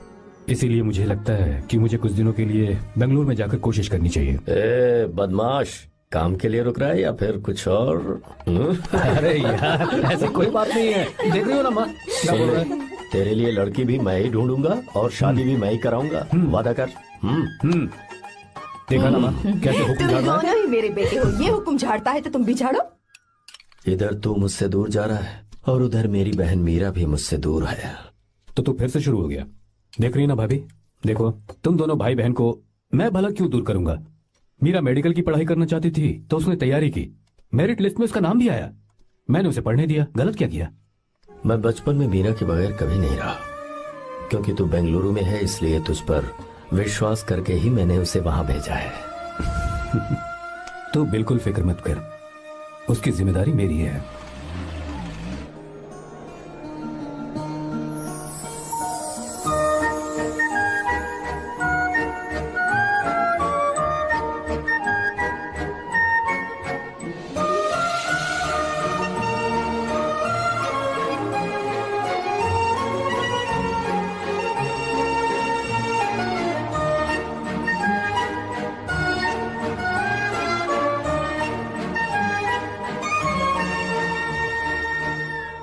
इसीलिए मुझे लगता है कि मुझे कुछ दिनों के लिए बेंगलुरु में जाकर कोशिश करनी चाहिए। ए बदमाश, काम के लिए रुक रहा है या फिर कुछ और? अरे यार, ऐसी कोई बात नहीं है। देख रही हो ना माँ, क्या बोल रहा है? तेरे लिए लड़की भी मैं ही ढूंढूंगा और शादी भी मैं ही कराऊंगा। वादा कर। देखा ना माँ, कैसे हुक्म तुम झाड़ रहा है? दोनों ही मेरे बेटे हो। ये हुक्म झाड़ता है तो तुम भी झाड़ो। इधर तू मुझसे दूर जा रहा है और उधर मेरी बहन मीरा भी मुझसे दूर है। तो तू फिर से शुरू हो गया। देख रही ना भाभी, देखो तुम दोनों भाई बहन को मैं भला क्यों दूर करूंगा। मीरा मेडिकल की पढ़ाई करना चाहती थी तो उसने तैयारी की, मेरिट लिस्ट में उसका नाम भी आया, मैंने उसे पढ़ने दिया। गलत क्या किया? मैं बचपन में मीरा के बगैर कभी नहीं रहा, क्योंकि तू बेंगलुरु में है इसलिए तुझ पर विश्वास करके ही मैंने उसे वहां भेजा है। तू बिल्कुल फिक्र मत कर, उसकी जिम्मेदारी मेरी है।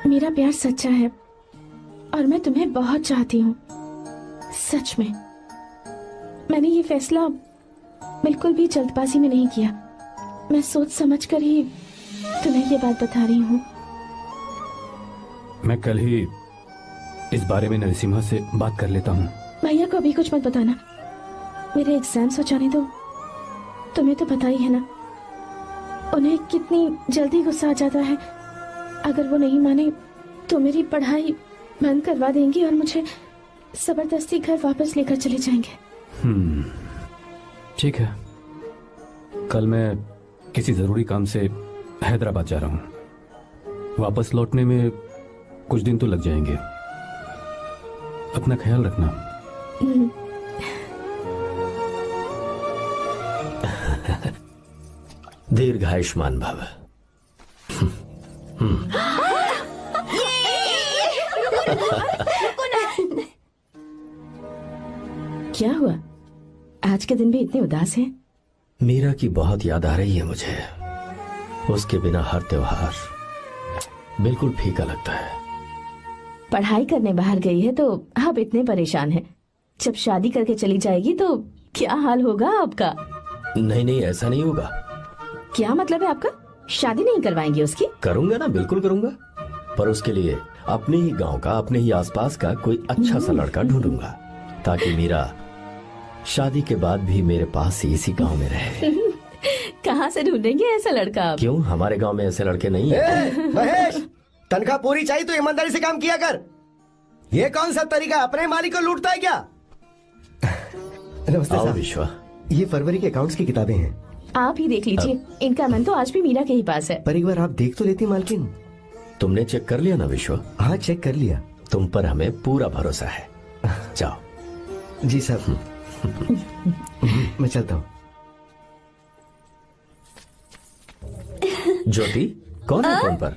मेरा प्यार सच्चा है और मैं तुम्हें बहुत चाहती हूँ, सच में। मैंने ये फैसला बिल्कुल भी जल्दबाजी में नहीं किया। मैं सोच समझकर ही तुम्हें ये बात बता रही हूँ। मैं कल ही इस बारे में नरसिम्हा से बात कर लेता हूँ। भैया को अभी कुछ मत बताना, मेरे एग्जाम्स हो जाने दो। तुम्हें तो पता ही है ना उन्हें कितनी जल्दी गुस्सा आ जाता है। अगर वो नहीं माने तो मेरी पढ़ाई बंद करवा देंगे और मुझे जबरदस्ती घर वापस लेकर चले जाएंगे। ठीक है, कल मैं किसी जरूरी काम से हैदराबाद जा रहा हूँ। वापस लौटने में कुछ दिन तो लग जाएंगे। अपना ख्याल रखना। दीर्घायुष्मान भव। क्या हुआ, आज के दिन भी इतने उदास हैं? मीरा की बहुत याद आ रही है मुझे। उसके बिना हर त्योहार बिल्कुल फीका लगता है। पढ़ाई करने बाहर गई है तो आप इतने परेशान हैं। जब शादी करके चली जाएगी तो क्या हाल होगा आपका? नहीं नहीं, ऐसा नहीं होगा। क्या मतलब है आपका? शादी नहीं करवाएंगे उसकी? करूंगा ना, बिल्कुल करूंगा, पर उसके लिए अपने ही गांव का, अपने ही आसपास का कोई अच्छा सा लड़का ढूंढूंगा ताकि मीरा शादी के बाद भी मेरे पास ही इसी गांव में रहे। कहाँ से ढूंढेंगे ऐसा लड़का आप? क्यों, हमारे गांव में ऐसे लड़के नहीं हैं? महेश, तनख्वाह पूरी चाहिए तो ईमानदारी से काम किया कर। ये कौन सा तरीका, अपने मालिक को लूटता है क्या? नमस्ते आओ साहब। विश्वा। ये फरवरी के अकाउंट्स की किताबें हैं। आप ही देख लीजिए, इनका मन तो आज भी मीरा के ही पास है। पर एक बार आप देख तो लेती मालकिन। तुमने चेक कर लिया ना विश्वा? हाँ, चेक कर लिया। तुम पर हमें पूरा भरोसा है। जाओ। जी साहब। मैं चलता हूँ। ज्योति, कौन है फोन पर?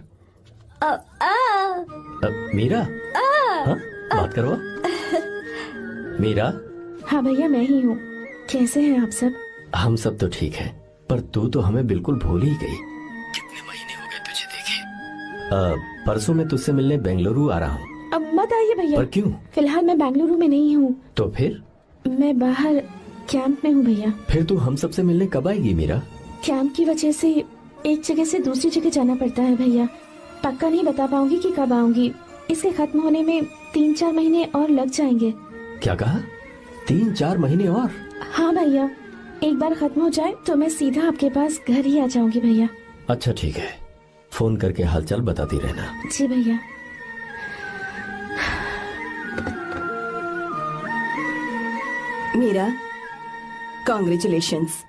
मीरा? हाँ, बात करो। मीरा? हाँ भैया, मैं ही हूँ। कैसे हैं आप सब? हम सब तो ठीक हैं, पर तू तो हमें बिल्कुल भूल ही गई। कितने महीने हो गए तुझे देखे। परसों मैं तुझसे मिलने बेंगलुरु आ रहा हूँ। अब मत आइए भैया। पर क्यों? फिलहाल मैं बेंगलुरु में नहीं हूँ। तो फिर? मैं बाहर कैंप में हूँ भैया। फिर तू हम सबसे मिलने कब आएगी मीरा? कैंप की वजह से एक जगह से दूसरी जगह जाना पड़ता है भैया। पक्का नहीं बता पाऊंगी कि कब आऊंगी। इसके खत्म होने में 3-4 महीने और लग जाएंगे। क्या कहा? 3-4 महीने और? हाँ भैया, एक बार खत्म हो जाए तो मैं सीधा आपके पास घर ही आ जाऊंगी भैया। अच्छा ठीक है, फोन करके हालचाल बताती रहना। जी भैया। मीरा, कॉन्ग्रेचुलेशंस।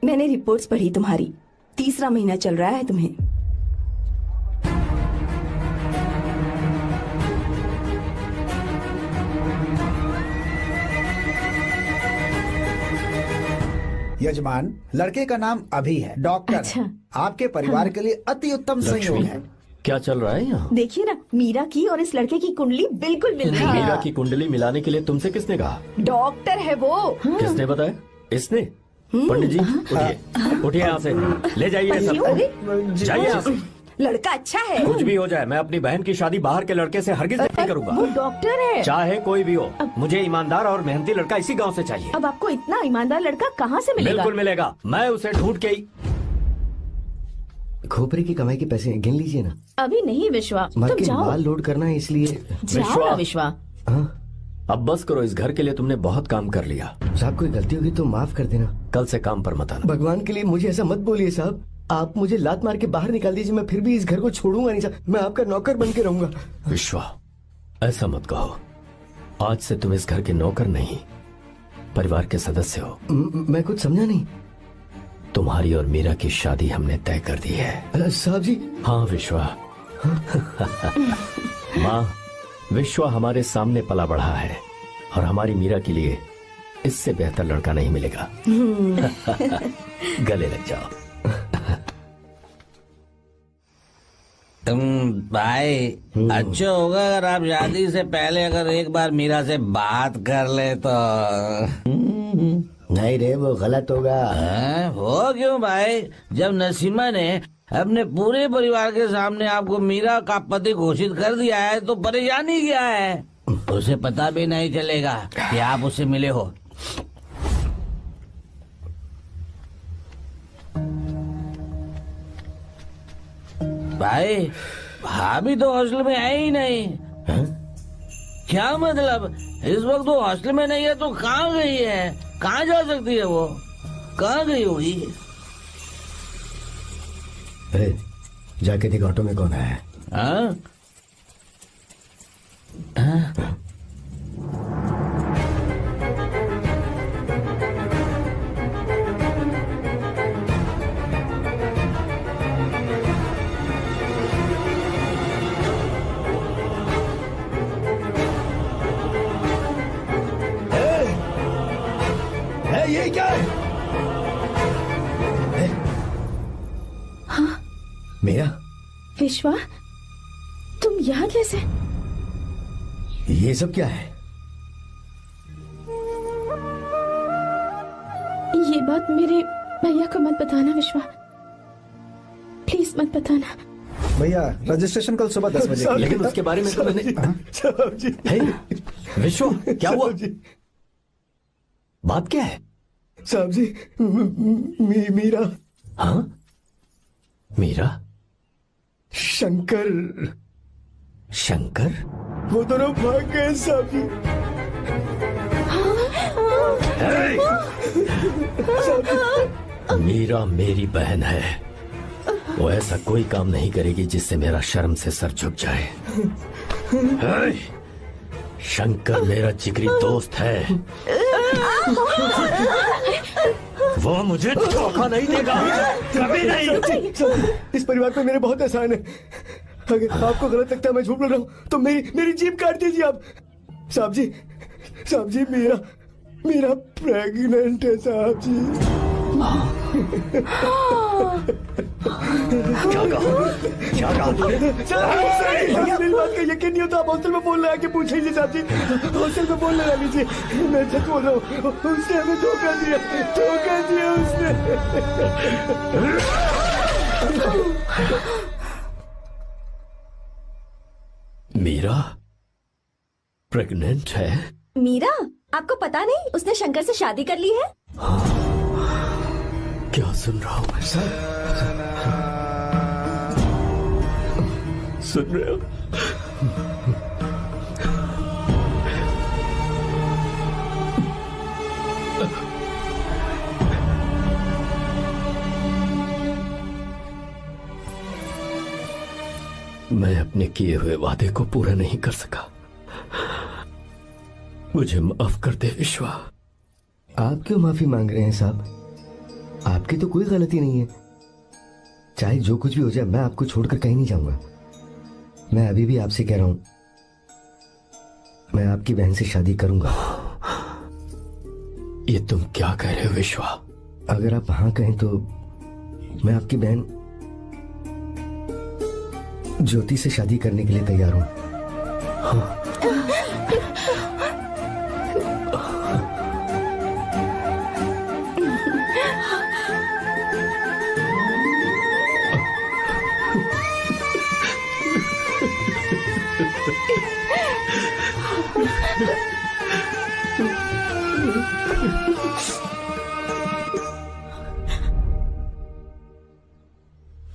मैंने रिपोर्ट्स पढ़ी तुम्हारी। 3रा महीना चल रहा है तुम्हें। यजमान, लड़के का नाम अभी है, डॉक्टर। अच्छा। आपके परिवार के लिए अति उत्तम संयोग है। क्या चल रहा है यहाँ? देखिए ना, मीरा की और इस लड़के की कुंडली बिल्कुल मिल रही है। मीरा की कुंडली मिलाने के लिए तुमसे किसने कहा? डॉक्टर है वो। किसने बताया? इसने? पंडित जी, उठिए, उठिए यहाँ से, ले जाइए सब। जाइए यहाँ से। लड़का अच्छा है। कुछ भी हो जाए, मैं अपनी बहन की शादी बाहर के लड़के से हरगिज नहीं करूंगा। वो डॉक्टर है। चाहे कोई भी हो, मुझे ईमानदार और मेहनती लड़का इसी गांव से चाहिए। अब आपको इतना ईमानदार लड़का कहाँ से मिलेगा? बिल्कुल मिलेगा, मैं उसे ढूंढ के ही। खोपरे की कमाई के पैसे गिन लीजिए ना। अभी नहीं विश्वा, तुम मालकिन, जाओ। माल लोड करना है इसलिए। जाओ ना विश्वा। अब बस करो, इस घर के लिए तुमने बहुत काम कर लिया। साहब, कोई गलती होगी तो माफ कर देना। कल से काम पर मत आना। भगवान के लिए मुझे ऐसा मत बोलिए साहब। आप मुझे लात मार के बाहर निकाल दीजिए, मैं फिर भी इस घर को छोड़ूंगा नहीं साहब। मैं आपका नौकर बन के रहूंगा। विश्वा, ऐसा मत कहो। आज से तुम इस घर के नौकर नहीं, परिवार के सदस्य हो। मैं कुछ समझा नहीं। तुम्हारी और मीरा की शादी हमने तय कर दी है। साहब जी। हाँ विश्वा। माँ, विश्वा हमारे सामने पला बढ़ा है और हमारी मीरा के लिए इससे बेहतर लड़का नहीं मिलेगा। गले लग जाओ। भाई, अच्छा होगा अगर आप शादी से पहले अगर एक बार मीरा से बात कर ले तो। नहीं रे, वो गलत होगा। हो क्यों भाई? जब नसीमा ने अपने पूरे परिवार के सामने आपको मीरा का पति घोषित कर दिया है तो परेशानी क्या है? उसे पता भी नहीं चलेगा कि आप उससे मिले हो। भाई भाभी तो हॉस्टल में है ही नहीं। क्या मतलब? इस वक्त वो हॉस्टल में नहीं है तो कहाँ गई है? कहाँ जा सकती है वो? कहाँ गई होगी? जाके देख ऑटो में कौन आया है। हाँ? हाँ? ये क्या है? हाँ मेरा विश्वा, तुम यहाँ कैसे? ये सब क्या है? ये बात मेरे भैया को मत बताना विश्वा, प्लीज मत बताना। भैया रजिस्ट्रेशन कल सुबह 10 बजे। लेकिन उसके बारे में तो मैंने विश्व क्या हुआ? बात क्या है? साहब जी मीरा। हाँ मीरा? शंकर। शंकर? वो दोनों भाग गए साहब जी। मीरा मेरी बहन है, वो ऐसा कोई काम नहीं करेगी जिससे मेरा शर्म से सर झुक जाए। शंकर मेरा जिगरी दोस्त है, वो मुझे धोखा नहीं देगा, कभी नहीं। इस परिवार पे मेरे बहुत एहसान है। अगर आपको गलत लगता है मैं झूठ बोल रहा हूँ तो मेरी जीभ काट दीजिए आप। साहब जी मेरा प्रेग्नेंट है साहब जी। क्या कहा तूने? मेरी बात का यकीन नहीं होता, आप हॉस्टल में फोन लगा के पूछ लीजिए साहब जी। हॉस्टल में फोन लगा लीजिए, मैं सच बोल रहा हूँ। उसने हमें धोखा दिया उसने। मीरा प्रेग्नेंट है? मीरा, आपको पता नहीं उसने शंकर से शादी कर ली है? क्या सुन रहा हूँ मैं? सुन रहे हो? मैं अपने किए हुए वादे को पूरा नहीं कर सका, मुझे माफ कर दे विश्वा। आप क्यों माफी मांग रहे हैं साहब? आपकी तो कोई गलती नहीं है। चाहे जो कुछ भी हो जाए मैं आपको छोड़कर कहीं नहीं जाऊंगा। मैं अभी भी आपसे कह रहा हूं, मैं आपकी बहन से शादी करूंगा। ये तुम क्या कह रहे हो विश्वा? अगर आप हाँ कहें तो मैं आपकी बहन ज्योति से शादी करने के लिए तैयार हूं। हाँ।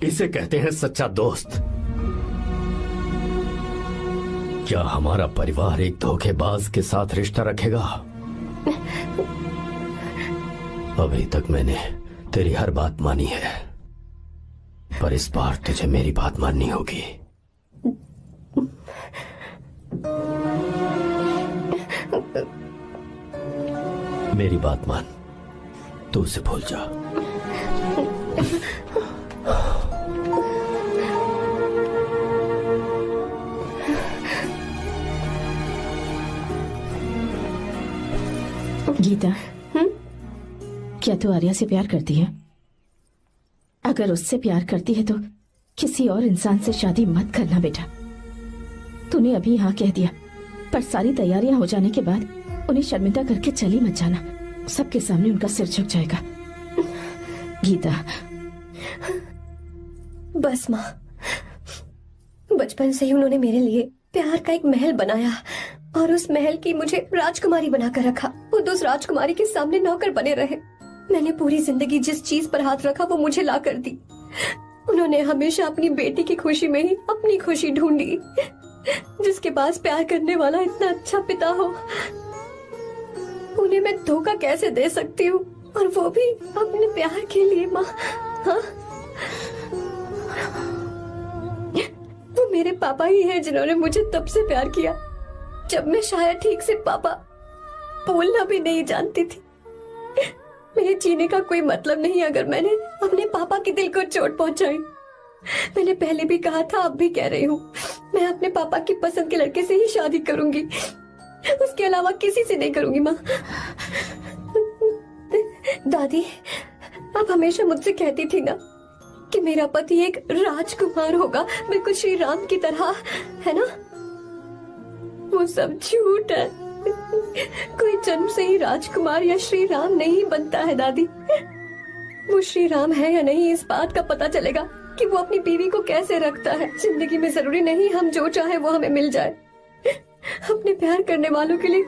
इसे कहते हैं सच्चा दोस्त। क्या हमारा परिवार एक धोखेबाज के साथ रिश्ता रखेगा? अभी तक मैंने तेरी हर बात मानी है, पर इस बार तुझे मेरी बात माननी होगी। मेरी बात मान, तू उसे भूल जा। गीता, क्या तू आर्या से प्यार करती है? अगर उससे प्यार करती है तो किसी और इंसान से शादी मत करना बेटा। तूने अभी हाँ कह दिया, पर सारी तैयारियां हो जाने के बाद उन्हें शर्मिंदा करके चली मत जाना, सबके सामने उनका सिर झुक जाएगा। गीता। बस माँ, बचपन से ही उन्होंने मेरे लिए प्यार का एक महल बनाया और उस महल की मुझे राजकुमारी बनाकर रखा। वो उस राजकुमारी के सामने नौकर बने रहे। मैंने पूरी जिंदगी जिस चीज पर हाथ रखा वो मुझे ला कर दी। उन्होंने हमेशा अपनी बेटी की खुशी में ही अपनी खुशी ढूंढी। जिसके पास प्यार करने वाला इतना अच्छा पिता हो, उन्हें मैं धोखा कैसे दे सकती हूँ, और वो भी अपने प्यार के लिए। माँ, हाँ, वो मेरे पापा ही हैं जिन्होंने मुझे तब से प्यार किया जब मैं शायद ठीक से पापा बोलना भी नहीं जानती थी। मेरे जीने का कोई मतलब नहीं अगर मैंने अपने पापा के दिल को चोट पहुंचाई। मैंने पहले भी कहा था, अब भी कह रही हूँ, मैं अपने पापा की पसंद के लड़के से ही शादी करूंगी, उसके अलावा किसी से नहीं करूंगी। माँ, दादी, आप हमेशा मुझसे कहती थी ना कि मेरा पति एक राजकुमार होगा, बिल्कुल श्री राम की तरह, है ना? वो सब झूठ है। कोई जन्म से ही राजकुमार या श्री राम नहीं बनता है दादी। वो श्री राम है या नहीं, इस बात का पता चलेगा कि वो अपनी बीवी को कैसे रखता है। जिंदगी में जरूरी नहीं हम जो चाहे वो हमें मिल जाए। अपने प्यार करने वालों के लिए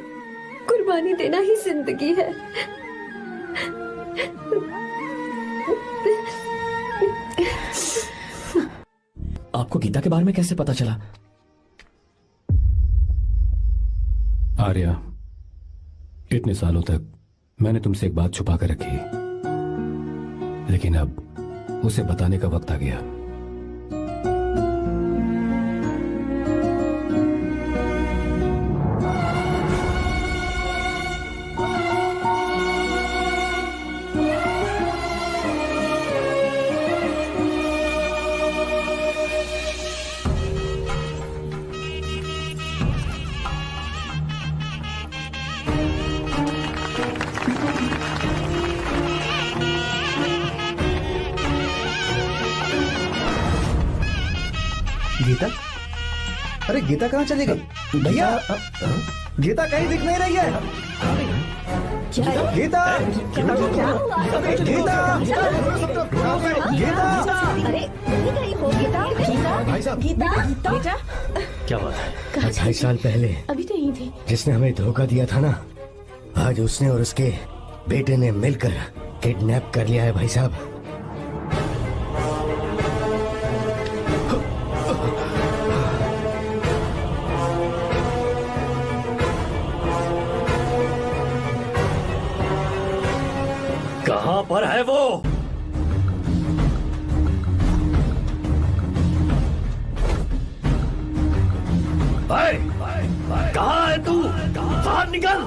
कुर्बानी देना ही जिंदगी है। आपको गीता के बारे में कैसे पता चला? आर्या, इतने सालों तक मैंने तुमसे एक बात छुपा कर रखी, लेकिन अब उसे बताने का वक्त आ गया। गीता? अरे गीता कहाँ चली गई? भैया, गीता कहीं दिख नहीं रही है। गीता, गीता, गीता, अरे कहीं हो गीता? भाई साहब, बेटा, क्या बात है? 2.5 साल पहले अभी तो यही थी। जिसने हमें धोखा दिया था ना, आज उसने और उसके बेटे ने मिलकर किडनैप कर लिया है भाई साहब। कहां पर है वो? कहां है तू? बाहर निकल!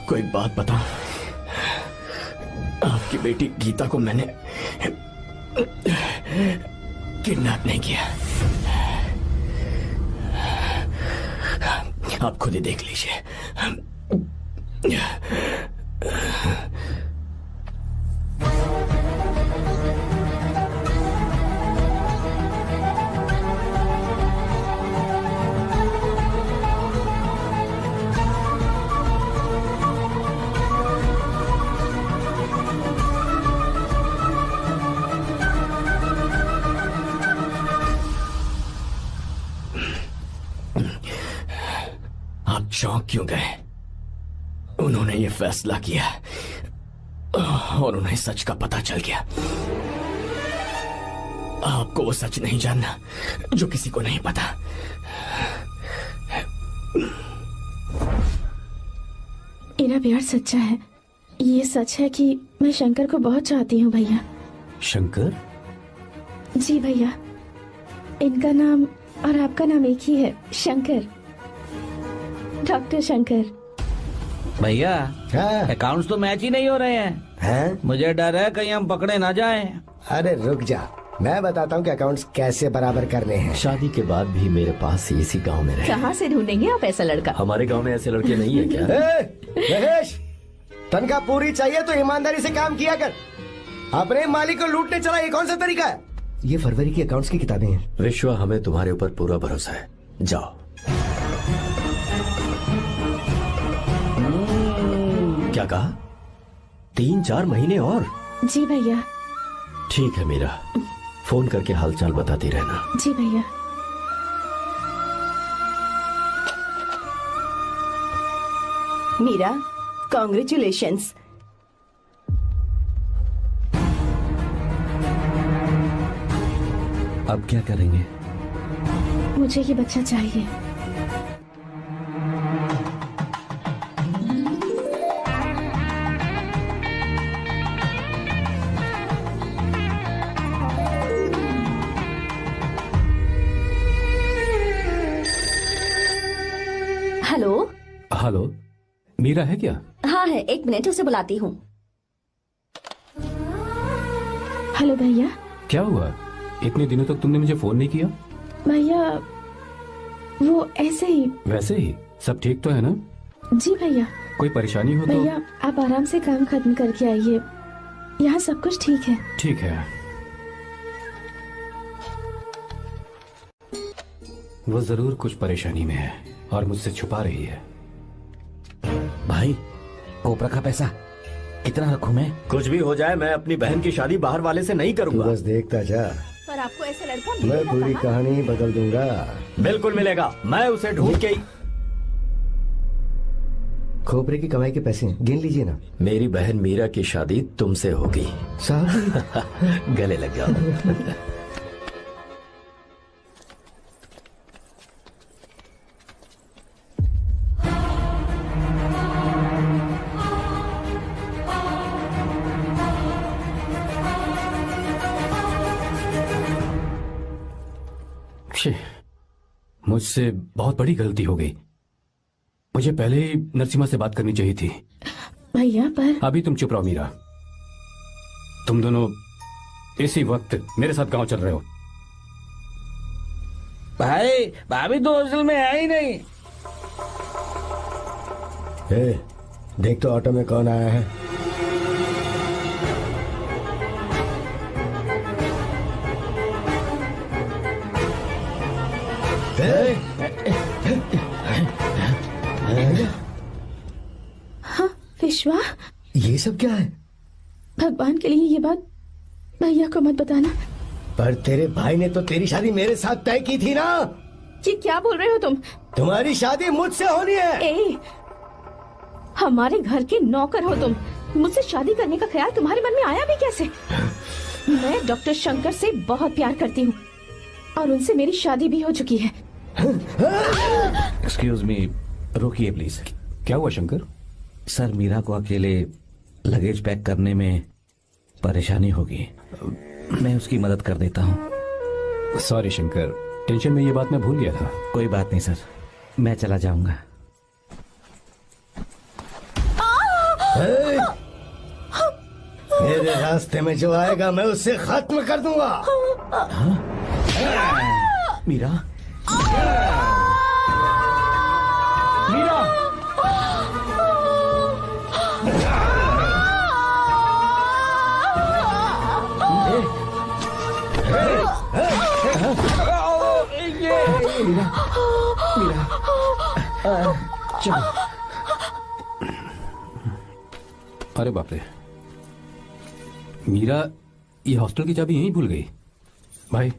आपको एक बात बताऊं, आपकी बेटी गीता को मैंने किडनैप नहीं किया। आप खुद ही देख लीजिए। आप चौंक क्यों गए? उन्होंने ये फैसला किया और उन्हें सच का पता चल गया। आपको वो सच नहीं जानना जो किसी को नहीं पता। मेरा प्यार सच्चा है। ये सच है कि मैं शंकर को बहुत चाहती हूँ भैया। शंकर? जी भैया, इनका नाम और आपका नाम एक ही है, शंकर, डॉक्टर शंकर। भैया अकाउंट्स तो मैच ही नहीं हो रहे हैं। मुझे डर है कहीं हम पकड़े ना जाएं। अरे रुक जा, मैं बताता हूँ कि अकाउंट्स कैसे बराबर करने हैं। शादी के बाद भी मेरे पास इसी गांव में रहे। कहाँ से ढूंढेंगे आप ऐसा लड़का? हमारे गांव में ऐसे लड़के नहीं है क्या? महेश, तनख्वाह पूरी चाहिए तो ईमानदारी से काम किया कर। अपने मालिक को लूटने चला, ये कौन सा तरीका है? ये फरवरी की अकाउंट्स की किताबें हैं। विश्वा, हमें तुम्हारे ऊपर पूरा भरोसा है। जाओ। क्या कहा? 3-4 महीने और? जी भैया। ठीक है मीरा, फोन करके हालचाल बताती रहना। जी भैया। मीरा, कॉन्ग्रेचुलेशंस। अब क्या करेंगे? मुझे ये बच्चा चाहिए। हेलो। हेलो, मीरा है क्या? हाँ है, 1 मिनट, उसे बुलाती हूँ। हेलो भैया। क्या हुआ? इतने दिनों तक तुमने मुझे फोन नहीं किया? भैया वो ऐसे ही। वैसे ही? सब ठीक तो है ना? जी भैया। कोई परेशानी हो तो? भैया आप आराम से काम खत्म करके आइए, यहाँ सब कुछ ठीक है। ठीक है। वो जरूर कुछ परेशानी में है और मुझसे छुपा रही है। भाई, कोपरा का पैसा कितना रखूं मैं? कुछ भी हो जाए, मैं अपनी बहन की शादी बाहर वाले से नहीं करूंगा। बस देखता जा, पर आपको ऐसा लड़का मैं मिलेगा पूरी कहाँ? कहानी बदल दूंगा। बिल्कुल मिलेगा, मैं उसे ढूंढ के ही। खोपरे की कमाई के पैसे गिन लीजिए ना। मेरी बहन मीरा की शादी तुमसे होगी। साहब गले लग जाओ। मुझसे बहुत बड़ी गलती हो गई। मुझे पहले ही नरसिम्हा से बात करनी चाहिए थी। भैया पर अभी तुम चुप रहो मीरा। तुम दोनों इसी वक्त मेरे साथ गांव चल रहे हो। भाई, भाभी तो हॉस्टल में है ही नहीं। देख तो ऑटो में कौन आया है। हाँ विश्वा, ये सब क्या है? भगवान के लिए ये बात भैया को मत बताना। पर तेरे भाई ने तो तेरी शादी मेरे साथ तय की थी ना। ये क्या बोल रहे हो तुम? तुम्हारी शादी मुझसे होनी है। हमारे घर के नौकर हो तुम, मुझसे शादी करने का ख्याल तुम्हारे मन में आया भी कैसे? मैं डॉक्टर शंकर से बहुत प्यार करती हूँ और उनसे मेरी शादी भी हो चुकी है। एक्सक्यूज मी, रोकिए प्लीज। क्या हुआ शंकर? सर, मीरा को अकेले लगेज पैक करने में परेशानी होगी, मैं उसकी मदद कर देता हूँ। सॉरी शंकर, टेंशन में ये बात मैं भूल गया था। कोई बात नहीं सर, मैं चला जाऊंगा। मेरे रास्ते में जो आएगा मैं उससे खत्म कर दूंगा। मीरा, मीरा, मीरा, चलो। अरे बाप रे, मीरा ये हॉस्टल की चाबी यहीं भूल गई। भाई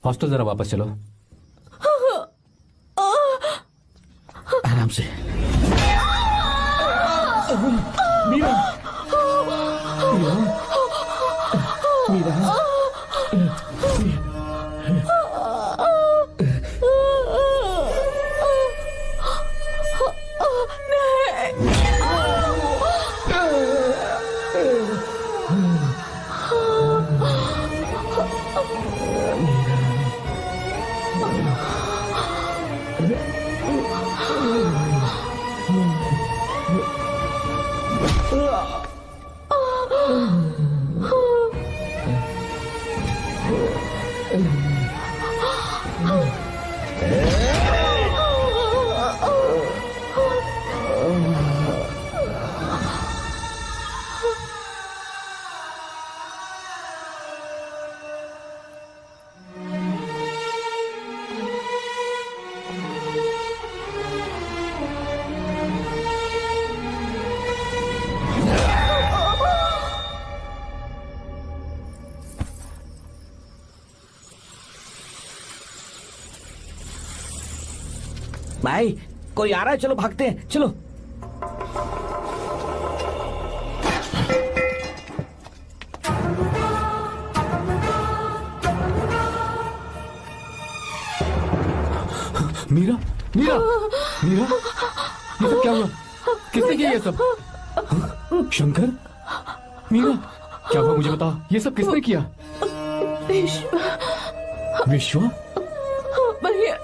हॉस्टल जरा वापस चलो। आराम से। मीरा, मीरा, मीरा। भाई कोई आ रहा है, चलो भागते हैं, चलो। मीरा, मीरा, मीरा, ये सब क्या हुआ? किसने किया ये सब? शंकर, मीरा, क्या हुआ मुझे बता। ये सब किसने किया? विश्वा? भैया,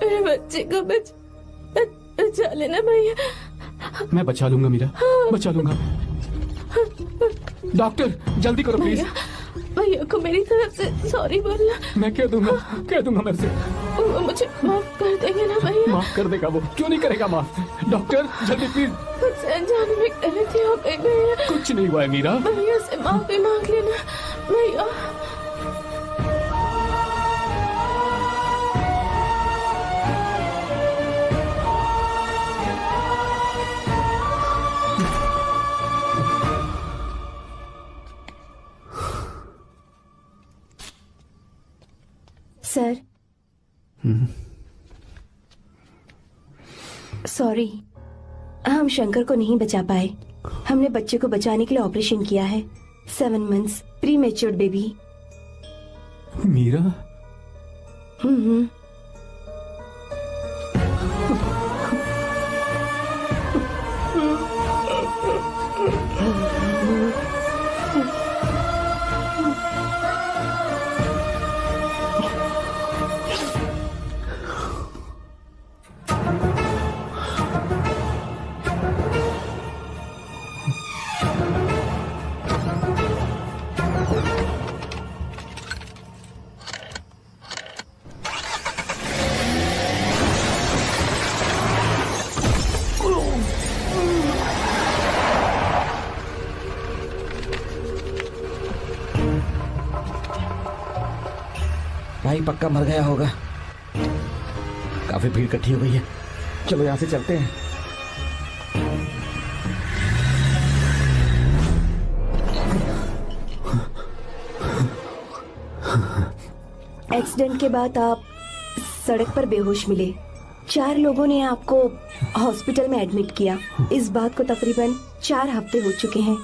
मेरे बच्चे को बचा लेना भैया। मैं बचा लूंगा मीरा, बचा लूंगा। डॉक्टर जल्दी करो प्लीज। भैया को मेरी तरफ से सॉरी बोलना। मैं कह दूंगा मैं उसे। वो मुझे माफ कर देंगे ना भैया? माफ कर देगा वो, क्यों नहीं करेगा माफ। डॉक्टर जल्दी प्लीज। कुछ अनजाने में गलती हो गई भैया। कुछ नहीं हुआ है मीरा। भैया से माफी मांग लेना भैया। सर, सॉरी, हम शंकर को नहीं बचा पाए। हमने बच्चे को बचाने के लिए ऑपरेशन किया है। 7 months pre matured baby. Meera? भाई पक्का मर गया होगा। काफी भीड़ इकट्ठी हो गई है, चलो यहाँ से चलते हैं। एक्सीडेंट के बाद आप सड़क पर बेहोश मिले। 4 लोगों ने आपको हॉस्पिटल में एडमिट किया। इस बात को तकरीबन 4 हफ्ते हो चुके हैं।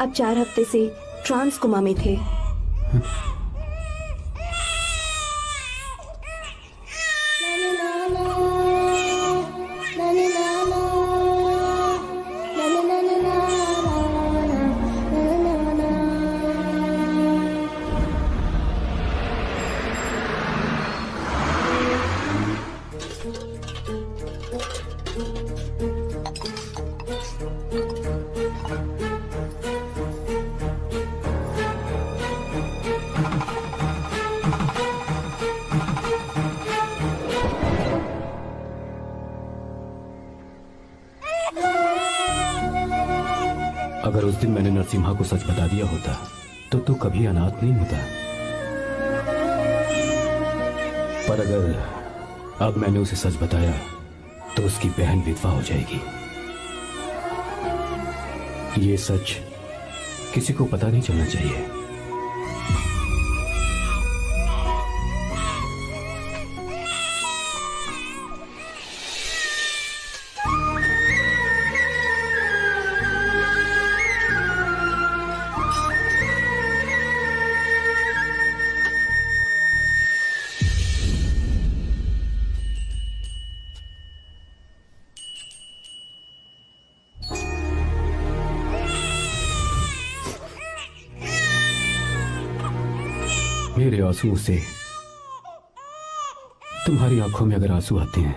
अब 4 हफ्ते से ट्रांस कोमा में थे। दिन मैंने नरसिम्हा को सच बता दिया होता तो तू कभी अनाथ नहीं होता। पर अगर अब मैंने उसे सच बताया तो उसकी बहन विधवा हो जाएगी। ये सच किसी को पता नहीं चलना चाहिए। मेरे आंसुओं से तुम्हारी आंखों में अगर आंसू आते हैं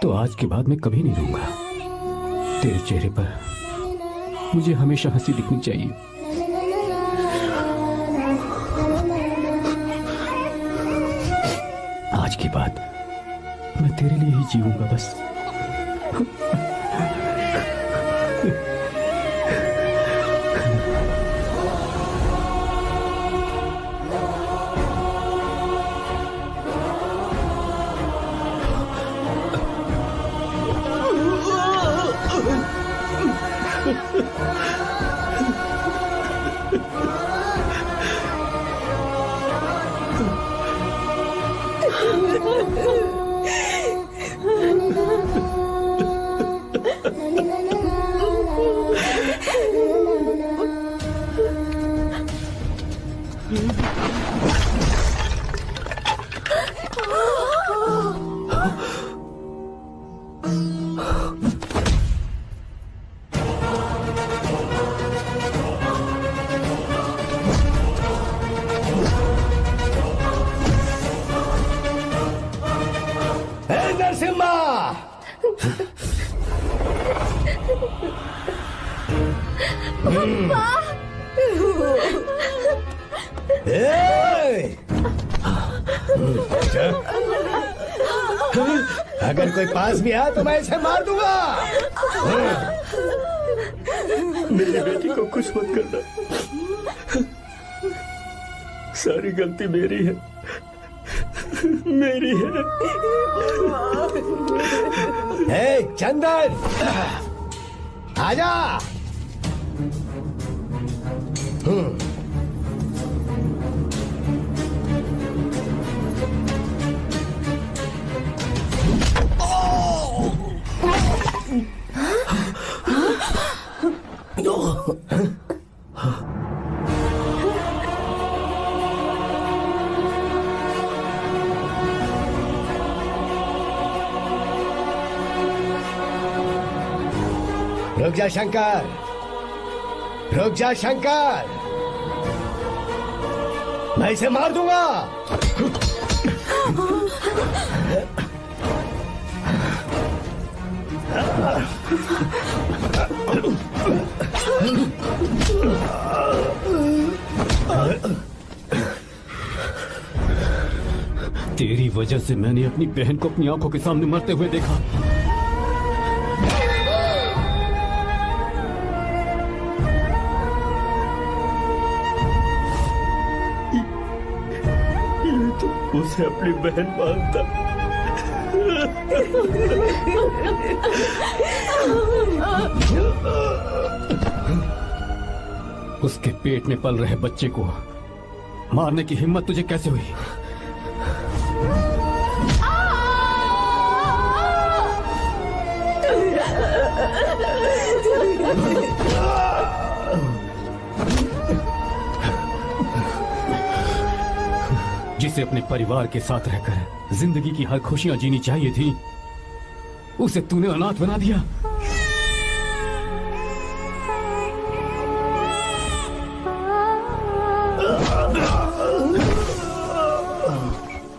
तो आज के बाद मैं कभी नहीं रोऊंगा। तेरे चेहरे पर मुझे हमेशा हंसी दिखनी चाहिए। आज के बाद मैं तेरे लिए ही जीऊंगा बस। अगर कोई पास भी आया तो मैं इसे मार दूंगा। मेरी बेटी को कुछ मत करना, सारी गलती मेरी है, मेरी है। हे चंदन, आजा। रुक जा शंकर, रुक जा शंकर, मैं इसे मार दूंगा। तेरी वजह से मैंने अपनी बहन को अपनी आंखों के सामने मरते हुए देखा। उसे अपनी बहन मानता। उसके पेट में पल रहे बच्चे को मारने की हिम्मत तुझे कैसे हुई? जिसे अपने परिवार के साथ रहकर जिंदगी की हर खुशियां जीनी चाहिए थी, उसे तूने अनाथ बना दिया।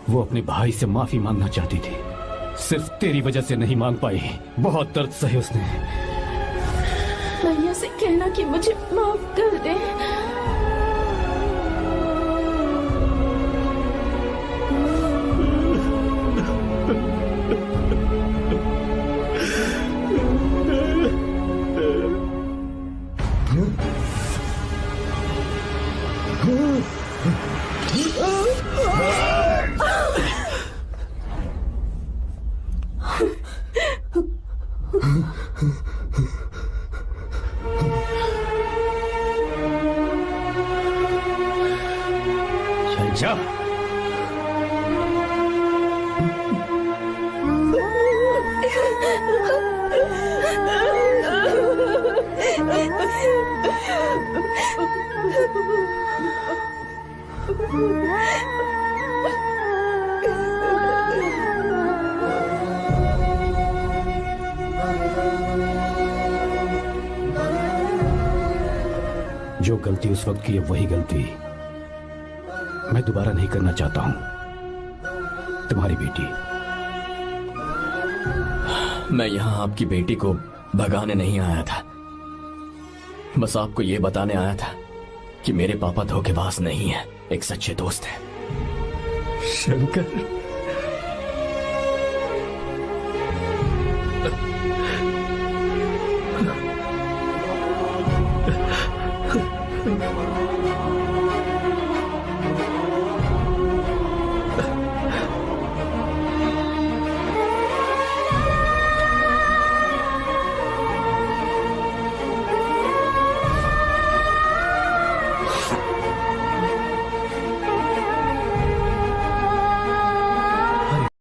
वो अपने भाई से माफी मांगना चाहती थी, सिर्फ तेरी वजह से नहीं मांग पाई। बहुत दर्द सहे उसने। भैया से कहना कि मुझे माफ कर दे। चल जा। जो गलती उस वक्त की है वही गलती मैं दोबारा नहीं करना चाहता हूं। तुम्हारी बेटी। मैं यहाँ आपकी बेटी को भगाने नहीं आया था, बस आपको ये बताने आया था कि मेरे पापा धोखेबाज नहीं है, एक सच्चे दोस्त है। शंकर,